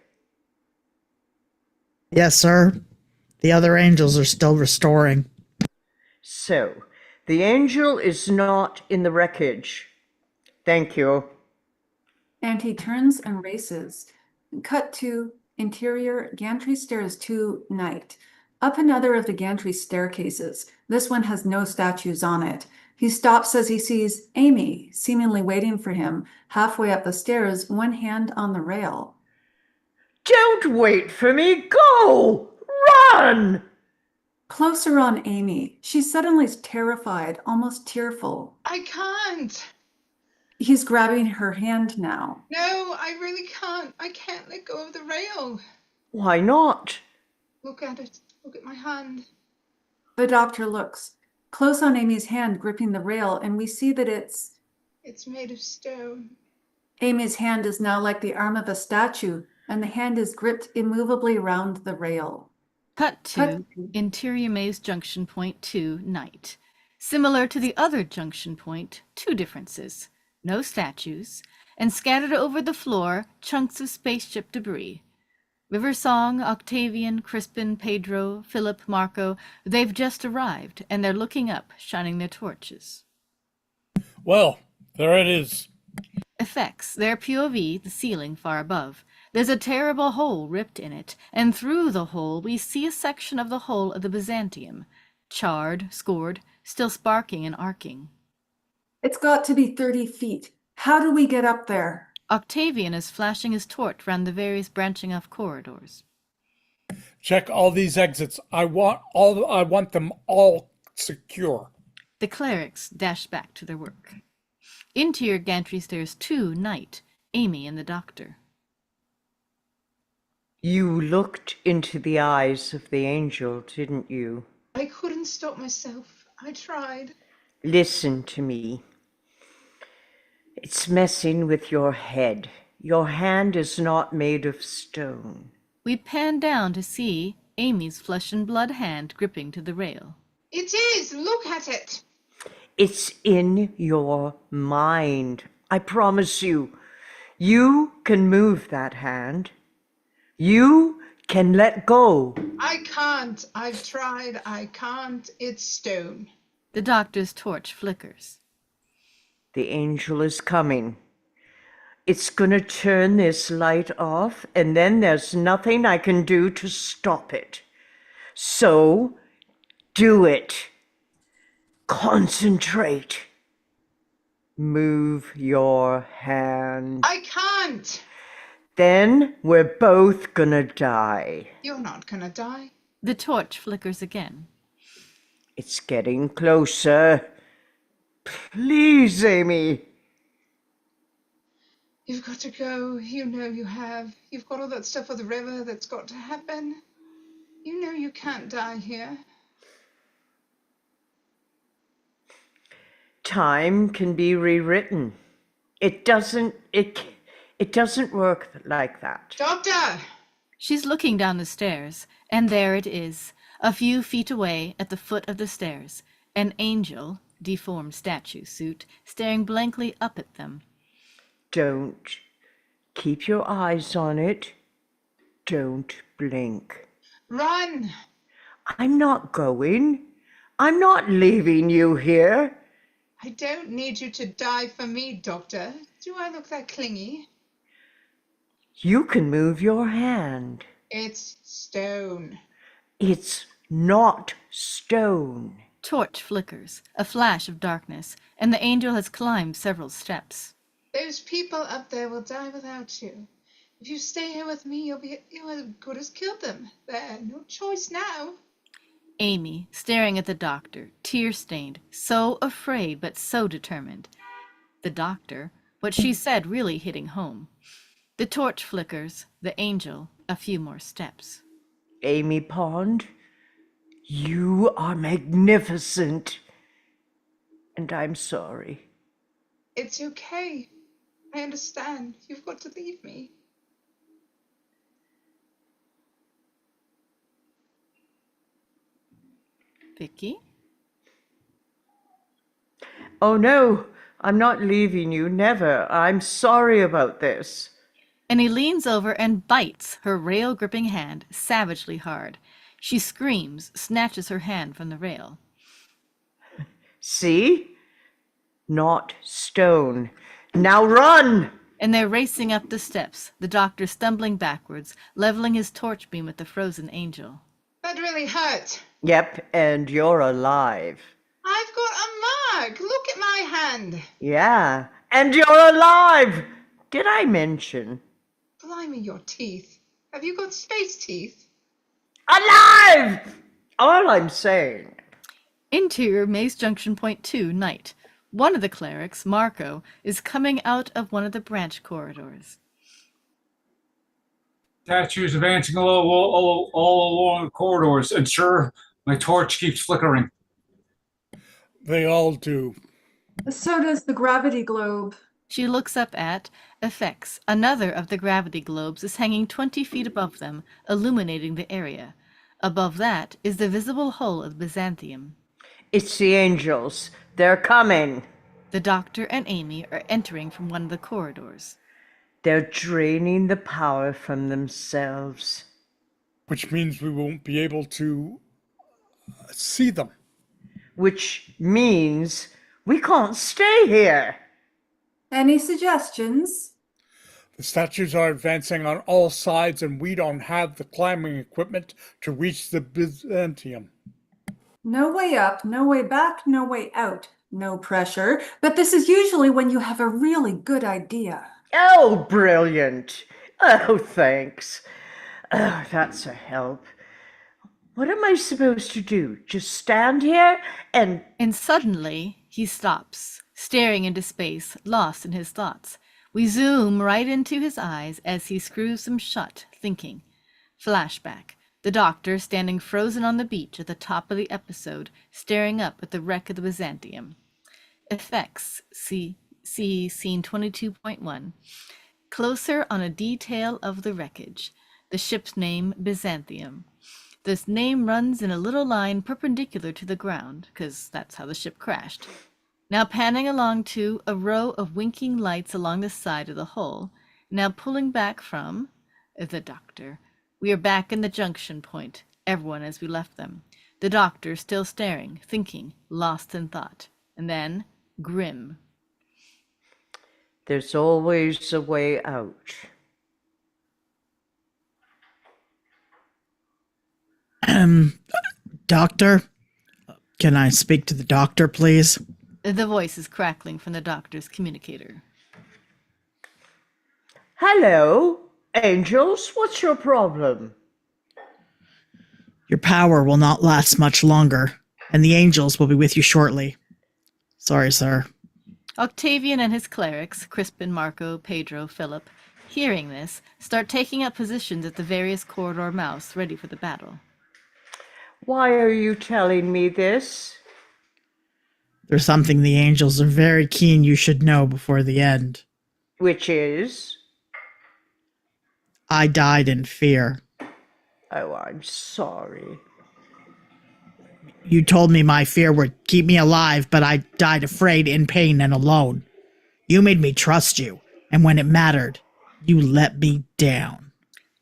Yes, sir. The other angels are still restoring. So, the angel is not in the wreckage. Thank you. And he turns and races. Cut to interior gantry stairs 2 night. Up another of the gantry staircases. This one has no statues on it. He stops as he sees Amy, seemingly waiting for him, halfway up the stairs, one hand on the rail. Don't wait for me. Go! Run! Closer on Amy. She suddenly is terrified, almost tearful. I can't. He's grabbing her hand now. No, I really can't. I can't let go of the rail. Why not? Look at it. Look at my hand. The doctor looks. Close on Amy's hand, gripping the rail, and we see that it's... It's made of stone. Amy's hand is now like the arm of a statue, and the hand is gripped immovably round the rail. Cut to Interior Maze Junction Point 2 night. Similar to the other junction point, 2 differences. No statues, and scattered over the floor, chunks of spaceship debris. River Song, Octavian, Crispin, Pedro, Philip, Marco, they've just arrived, and they're looking up, shining their torches. Well, there it is. Effects, their POV, the ceiling far above. There's a terrible hole ripped in it, and through the hole we see a section of the hull of the Byzantium. Charred, scored, still sparking and arcing. It's got to be 30 feet. How do we get up there? Octavian is flashing his torch round the various branching off corridors. Check all these exits. I want them all secure. The clerics dash back to their work. Interior gantry stairs 2 night. Amy and the doctor. You looked into the eyes of the angel, didn't you? I couldn't stop myself. I tried. Listen to me. It's messing with your head. Your hand is not made of stone. We pan down to see Amy's flesh and blood hand gripping to the rail. It is. Look at it. It's in your mind. I promise you. You can move that hand. You can let go. I can't. I've tried. I can't. It's stone. The doctor's torch flickers. The angel is coming. It's gonna turn this light off, and then there's nothing I can do to stop it. So, do it. Concentrate. Move your hand. I can't. Then we're both gonna die. You're not gonna die. The torch flickers again. It's getting closer. Please, Amy. You've got to go. You know you have. You've got all that stuff with the river that's got to happen. You know you can't die here. Time can be rewritten. It doesn't work like that. Doctor! She's looking down the stairs, and there it is, a few feet away at the foot of the stairs, an angel, deformed statue suit, staring blankly up at them. Don't. Keep your eyes on it. Don't blink. Run! I'm not going. I'm not leaving you here. I don't need you to die for me, Doctor. Do I look that clingy? You can move your hand. It's stone. It's not stone. Torch flickers, a flash of darkness, and the angel has climbed several steps. Those people up there will die without you. If you stay here with me, you'll as good as killed them. There, no choice now. Amy, staring at the doctor, tear-stained, so afraid but so determined. The doctor, what she said really hitting home. The torch flickers, the angel, a few more steps. Amy Pond, you are magnificent. And I'm sorry. It's okay. I understand. You've got to leave me. Vicky? Oh no, I'm not leaving you, never. I'm sorry about this. And he leans over and bites her rail-gripping hand savagely hard. She screams, snatches her hand from the rail. See? Not stone. Now run! And they're racing up the steps, the doctor stumbling backwards, leveling his torch beam at the frozen angel. That really hurt. Yep, and you're alive. I've got a mark. Look at my hand. Yeah, and you're alive! Did I mention? Blimey, your teeth. Have you got space teeth? Alive! All I'm saying. Interior Maze Junction Point 2, night. One of the clerics, Marco, is coming out of one of the branch corridors. Statues advancing all along the corridors, and sure, my torch keeps flickering. They all do. So does the gravity globe. She looks up at Effects. Another of the gravity globes is hanging 20 feet above them, illuminating the area. Above that is the visible hull of the Byzantium. It's the angels. They're coming. The doctor and Amy are entering from one of the corridors. They're draining the power from themselves. Which means we won't be able to see them. Which means we can't stay here. Any suggestions? The statues are advancing on all sides, and we don't have the climbing equipment to reach the Byzantium. No way up, no way back, no way out. No pressure. But this is usually when you have a really good idea. Oh, brilliant. Oh, thanks. Oh, that's a help. What am I supposed to do? Just stand here and... And suddenly, he stops, staring into space, lost in his thoughts. We zoom right into his eyes as he screws them shut, thinking. Flashback. The doctor standing frozen on the beach at the top of the episode, staring up at the wreck of the Byzantium. Effects. See scene 22.1. Closer on a detail of the wreckage. The ship's name, Byzantium. This name runs in a little line perpendicular to the ground, because that's how the ship crashed. Now panning along to a row of winking lights along the side of the hull. Now pulling back from the doctor. We are back in the junction point, everyone as we left them. The doctor still staring, thinking, lost in thought. And then, grim. There's always a way out. Doctor? Can I speak to the doctor, please? The voice is crackling from the doctor's communicator. Hello, angels, what's your problem? Your power will not last much longer, and the angels will be with you shortly. Sorry, sir. Octavian and his clerics, Crispin, Marco, Pedro, Philip, hearing this, start taking up positions at the various corridor mouths ready for the battle. Why are you telling me this? There's something the angels are very keen you should know before the end. Which is? I died in fear. Oh, I'm sorry. You told me my fear would keep me alive, but I died afraid, in pain, and alone. You made me trust you, and when it mattered, you let me down.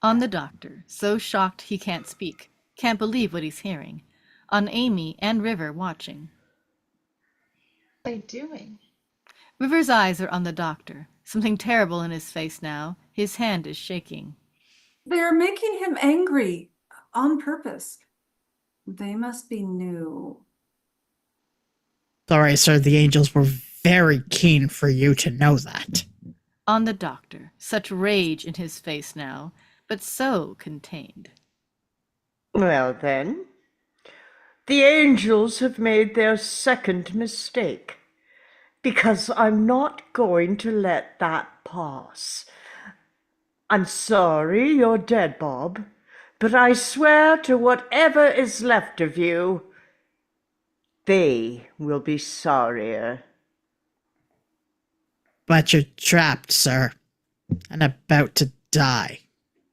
On the doctor, so shocked he can't speak, can't believe what he's hearing. On Amy and River watching. What are they doing? River's eyes are on the doctor, something terrible in his face now. His hand is shaking. They're making him angry on purpose. They must be new. Sorry, sir, the angels were very keen for you to know that. on the doctor, such rage in his face now, but so contained. Well, then, the angels have made their second mistake, because I'm not going to let that pass. I'm sorry you're dead, Bob, but I swear to whatever is left of you, they will be sorrier. But you're trapped, sir, and about to die.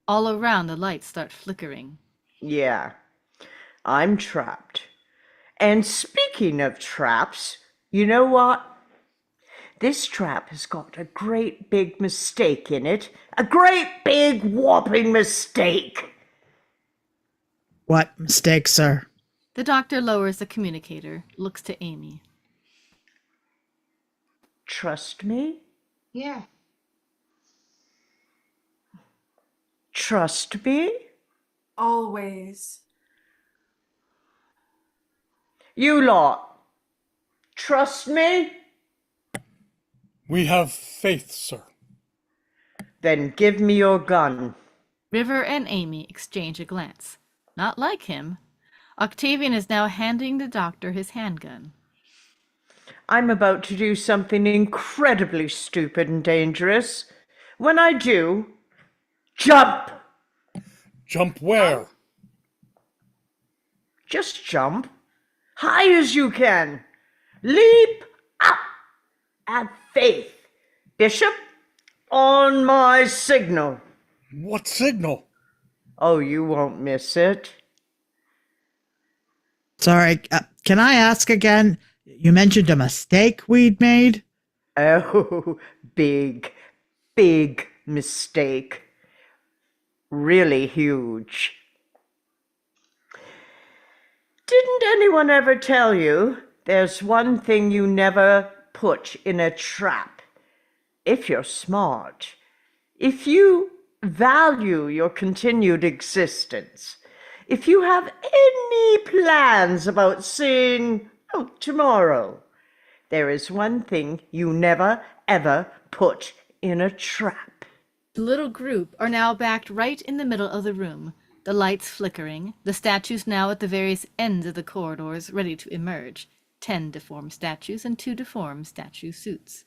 All around the lights start flickering. Yeah, I'm trapped. And speaking of traps, you know what? This trap has got a great big mistake in it. A great big whopping mistake. What mistake, sir? The doctor lowers the communicator, looks to Amy. Trust me? Yeah. Trust me? Always. You lot. Trust me? We have faith, sir. Then give me your gun. River and Amy exchange a glance. Not like him. Octavian is now handing the doctor his handgun. I'm about to do something incredibly stupid and dangerous. When I do, jump! Jump where? Just jump. High as you can. Leap up. Have faith. Bishop, on my signal. What signal? Oh, you won't miss it. Sorry, can I ask again? You mentioned a mistake we'd made? Oh, big, big mistake. Really huge. Didn't anyone ever tell you there's one thing you never put in a trap? If you're smart, if you value your continued existence, if you have any plans about seeing tomorrow, there is one thing you never, ever put in a trap. The little group are now backed right in the middle of the room, the lights flickering, the statues now at the various ends of the corridors ready to emerge. 10 deformed statues and 2 deformed statue suits.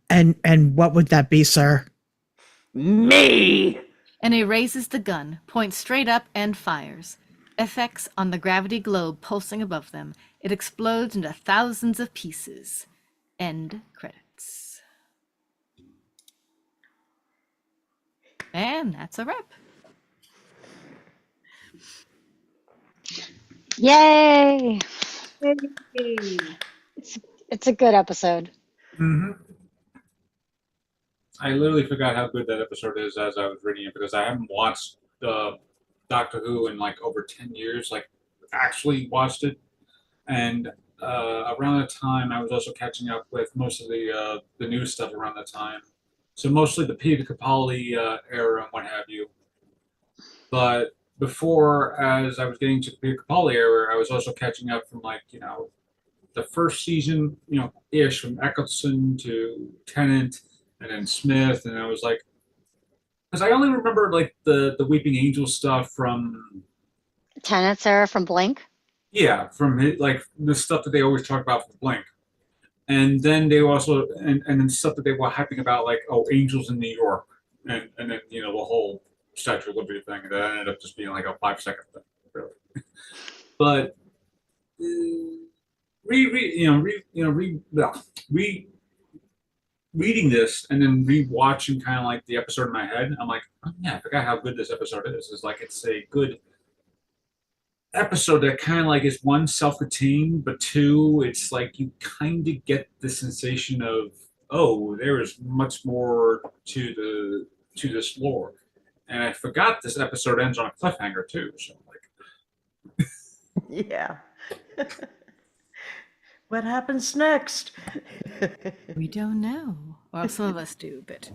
And what would that be, sir? Me! And he raises the gun, points straight up, and fires. Effects on the gravity globe pulsing above them. It explodes into thousands of pieces. End credits. And that's a wrap. Yay! Yay. It's a good episode. hmm I literally forgot how good that episode is as I was reading it because I haven't watched Doctor Who in like over 10 years, like actually watched it. And around that time, I was also catching up with most of the new stuff around that time. So mostly the Peter Capaldi era and what have you. But before, as I was getting to the Peter Capaldi era, I was also catching up from like, the first season, ish from Eccleston to Tennant and then Smith. And I was like, because I only remember like the Weeping Angel stuff from, Tennant, Sarah from Blink. yeah, from like the stuff that they always talk about from Blink. And then they also, and then stuff that they were hyping about, like, oh, Angels in New York. And then, the whole Statue of Liberty thing. That ended up just being like a 5-second thing, really. But reading this and then rewatching kind of like the episode in my head, I'm like, oh yeah, I forgot how good this episode is. It's like it's a good episode that kind of like is one self-contained, but two, it's like you kind of get the sensation of, oh, there is much more to this lore. And I forgot this episode ends on a cliffhanger too. So like, Yeah. What happens next? We don't know. Well, some of us do, but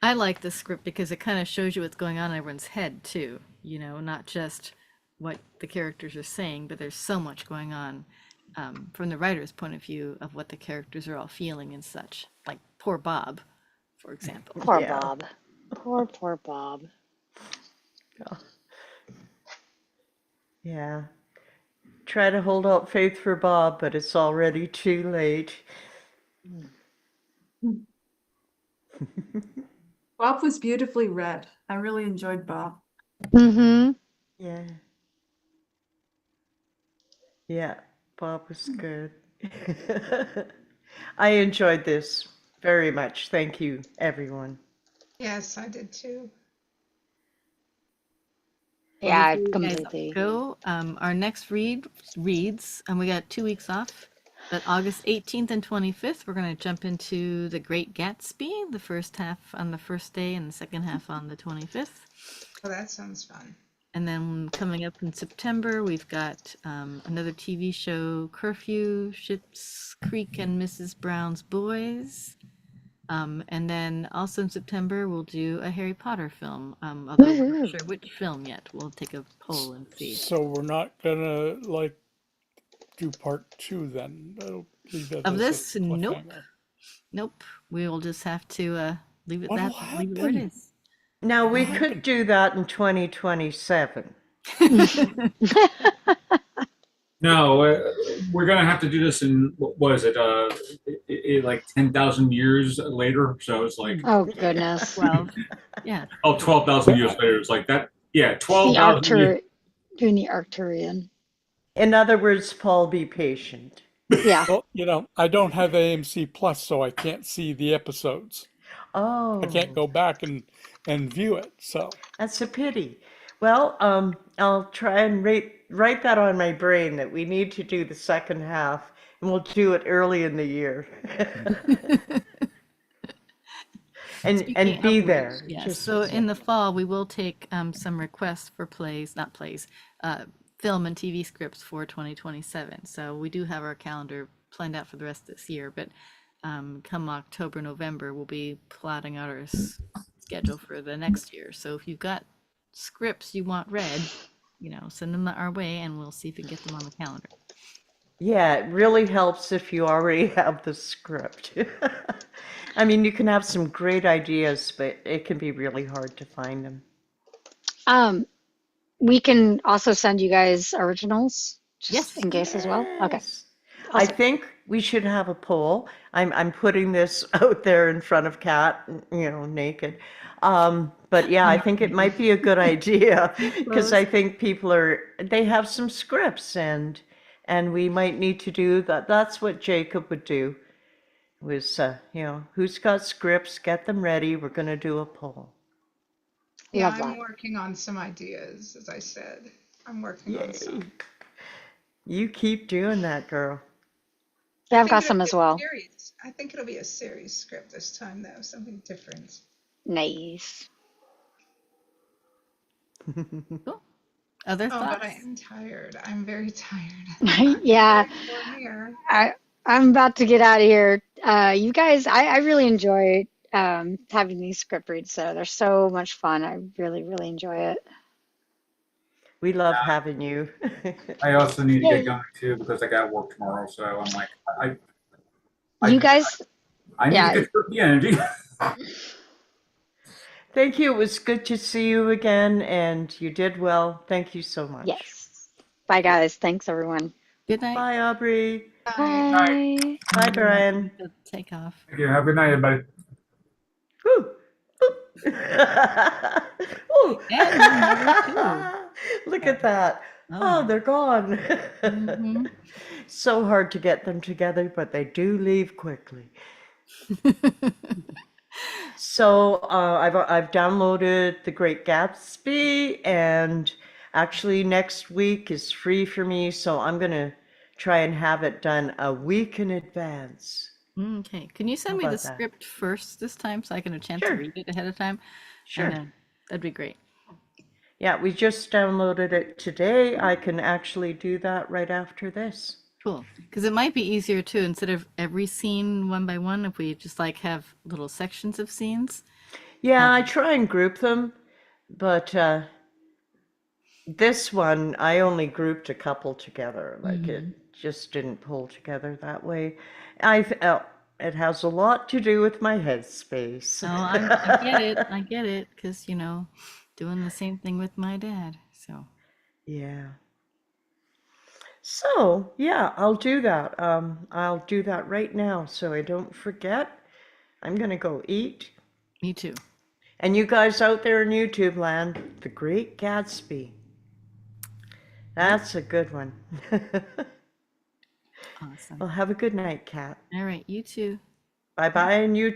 I like this script because it kind of shows you what's going on in everyone's head too. Not just what the characters are saying, but there's so much going on. from the writer's point of view of what the characters are all feeling and such. Like poor Bob, for example. Poor Yeah. Bob. Poor Bob. Yeah. Try to hold out faith for Bob, but it's already too late. Bob was beautifully read. I really enjoyed Bob. Mm-hmm. Yeah. Yeah, Bob was good. I enjoyed this very much. Thank you, everyone. Yes, I did too. Well, Yeah, I before you guys completely. go, our next reads, and we got 2 weeks off, but August 18th and 25th, we're going to jump into The Great Gatsby, the first half on the first day and the second half on the 25th. Oh, that sounds fun. And then coming up in September, we've got another TV show, Curfew, Schitt's Creek and Mrs. Brown's Boys. And then also in September, we'll do a Harry Potter film. Although we're not Woohoo. sure which film yet. We'll take a poll and see. So we're not gonna like do part 2 then. That'll leave that Of as this, a nope. cliffhanger. Nope. We will just have to leave it What'll leave it where it happen? is. Now, we What could do that in 2027. No, we're gonna have to do this in what is it? Like 10,000 years later. So it's like Oh goodness. 12. Yeah. 12,000 years later. It's like that. Yeah, The 12,000 years. doing the Arcturian. In other words, Paul, be patient. Yeah. Well, I don't have AMC Plus, so I can't see the episodes. Oh, I can't go back and view it. So that's a pity. Well, I'll try and write that on my brain that we need to do the second half, and we'll do it early in the year. and Speaking be of there. which, yes. Just- So in the fall, we will take some requests for film and TV scripts for 2027. So we do have our calendar planned out for the rest of this year, but come October, November, we'll be plotting out our schedule for the next year. So if you've got scripts you want read, send them our way and we'll see if we can get them on the calendar. Yeah, it really helps if you already have the script. I mean, you can have some great ideas, but it can be really hard to find them. We can also send you guys originals just Yes. in case as well. Okay. Yes. I Awesome. think we should have a poll. I'm putting this out there in front of Kat, naked. But yeah, I think it might be a good idea because I think they have some scripts and we might need to do that. That's what Jacob would do was, who's got scripts, get them ready. We're going to do a poll. Yeah, Love I'm that. working on some ideas, as I said. I'm working on Yay. some. You keep doing that, girl. Yeah, I've think got it'll some be as a well. series. I think it'll be a series script this time, though, something different. Nice. Cool. Other Oh, thoughts? but I am tired. I'm very tired. Yeah, We're here. I'm about to get out of here. You guys, I really enjoy having these script reads, so they're so much fun. I really, really enjoy it. We love having you. I also need to Yay. get going too because I got work tomorrow. So I'm like, I You guys, I need yeah. to get the energy. Thank you. It was good to see you again, and you did well. Thank you so much. Yes. Bye, guys. Thanks, everyone. Good night. Bye, Aubrey. Bye. Bye, Brian. Take off. Thank you. Have a good night, everybody. Woo. Ooh. And number Look at that. Oh. Oh, they're gone. Mhm. So hard to get them together, but they do leave quickly. So I've downloaded The Great Gatsby, and actually next week is free for me, so I'm gonna try and have it done a week in advance. Okay. Can you send How me the about that? script first this time so I can have a chance to Sure. read it ahead of time? Sure. And then that'd be great. Yeah, we just downloaded it today. I can actually do that right after this. Cool. Because it might be easier too, instead of every scene one by one, if we just like have little sections of scenes. Yeah, I try and group them, but this one I only grouped a couple together. Like just didn't pull together that way. It has a lot to do with my headspace. No, I get it. I get it. Because, you know, doing the same thing with my dad. So, Yeah. So, yeah, I'll do that. I'll do that right now so I don't forget. I'm going to go eat. me too. And you guys out there in YouTube land, The Great Gatsby. That's a good one. Awesome. Well, have a good night, Kat. All right. You too. Bye bye, and you